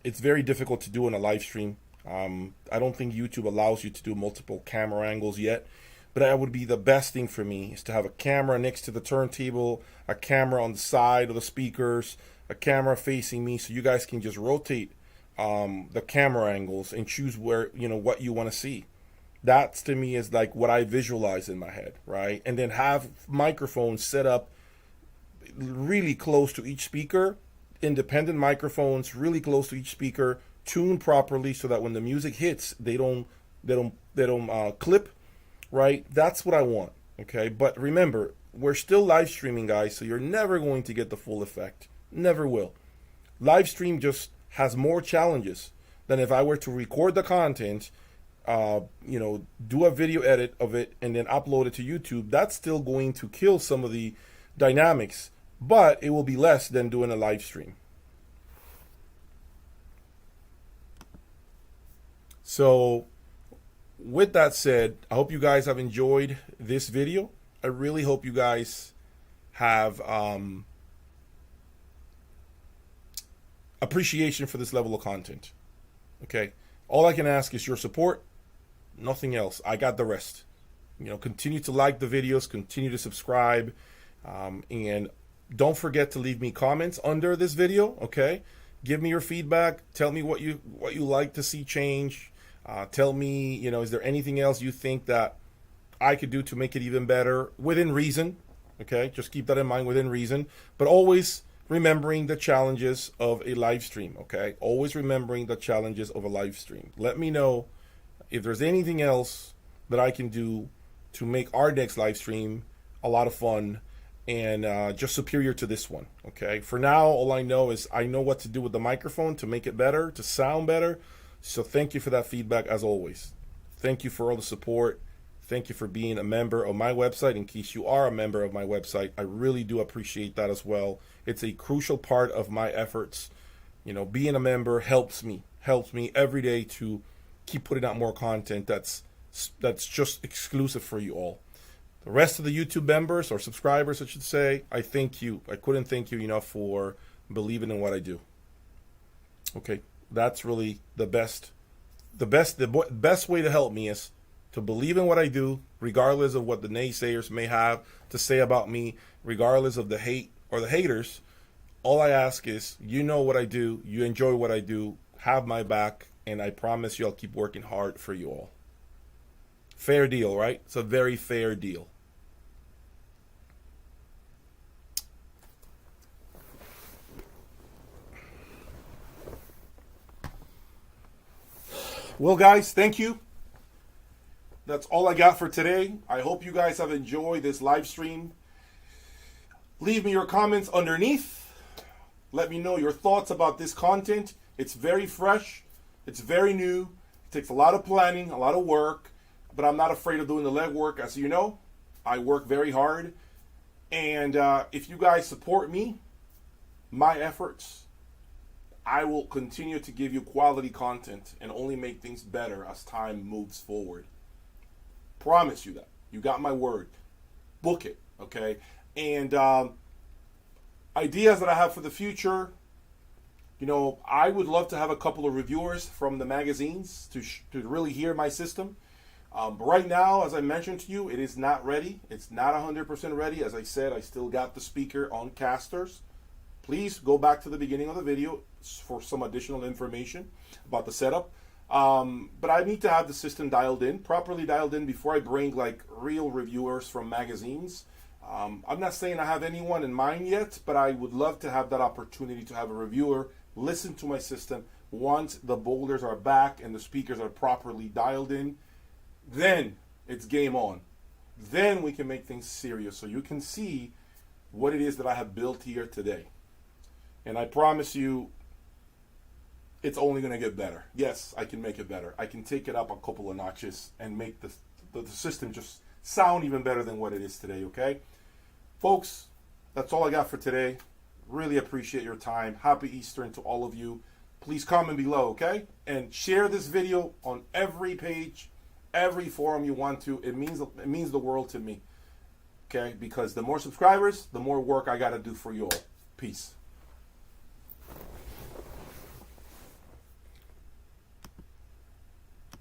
[SPEAKER 4] it's very difficult to do in a live stream. I don't think YouTube allows you to do multiple camera angles yet. But that would be the best thing for me, is to have a camera next to the turntable, a camera on the side of the speakers, a camera facing me, so you guys can just rotate the camera angles and choose where, you know, what you want to see. That to me is like what I visualize in my head, right? And then have microphones set up really close to each speaker, independent microphones really close to each speaker, tuned properly so that when the music hits, they don't clip, right? That's what I want. Okay, but remember, we're still live streaming, guys, so you're never going to get the full effect. Never will. Live stream just has more challenges than if I were to record the content, do a video edit of it and then upload it to YouTube. That's still going to kill some of the dynamics, but it will be less than doing a live stream. So with that said, I hope you guys have enjoyed this video. I really hope you guys have appreciation for this level of content. Okay, all I can ask is your support, nothing else. I got the rest. Continue to like the videos, continue to subscribe, and don't forget to leave me comments under this video. Okay, give me your feedback. Tell me what you like to see change. Tell me, is there anything else you think that I could do to make it even better within reason? Okay, just keep that in mind, within reason, but always remembering the challenges of a live stream. Okay, always remembering the challenges of a live stream. Let me know if there's anything else that I can do to make our next live stream a lot of fun and just superior to this one. Okay, for now, all I know is I know what to do with the microphone to make it better, to sound better. So thank you for that feedback, as always. Thank you for all the support. Thank you for being a member of my website, in case you are a member of my website. I really do appreciate that as well. It's a crucial part of my efforts. Being a member helps me every day to keep putting out more content that's just exclusive for you all. The rest of the YouTube members, or subscribers I should say, I thank you. I couldn't thank you enough for believing in what I do. Okay, that's really the best way to help me is to believe in what I do, regardless of what the naysayers may have to say about me, regardless of the hate or the haters. All I ask is, what I do, you enjoy what I do, have my back, and I promise you I'll keep working hard for you all. Fair deal, right? It's a very fair deal. Well, guys, thank you. That's all I got for today. I hope you guys have enjoyed this live stream. Leave me your comments underneath. Let me know your thoughts about this content. It's very fresh. It's very new. It takes a lot of planning, a lot of work, but I'm not afraid of doing the legwork. As you know, I work very hard. And if you guys support me, my efforts, I will continue to give you quality content and only make things better as time moves forward. Promise you that. You got my word. Book it, okay? And ideas that I have for the future, I would love to have a couple of reviewers from the magazines to really hear my system. But right now, as I mentioned to you, it is not ready. It's not 100% ready. As I said, I still got the speaker on casters. Please go back to the beginning of the video for some additional information about the setup. But I need to have the system properly dialed in before I bring like real reviewers from magazines. I'm not saying I have anyone in mind yet, but I would love to have that opportunity to have a reviewer listen to my system once the boulders are back and the speakers are properly dialed in. Then it's game on. Then we can make things serious so you can see what it is that I have built here today. And I promise you, it's only going to get better. Yes, I can make it better. I can take it up a couple of notches and make the system just sound even better than what it is today, okay? Folks, that's all I got for today. Really appreciate your time. Happy Easter to all of you. Please comment below, okay? And share this video on every page, every forum you want to. It means the world to me. Okay, because the more subscribers, the more work I got to do for you all. Peace.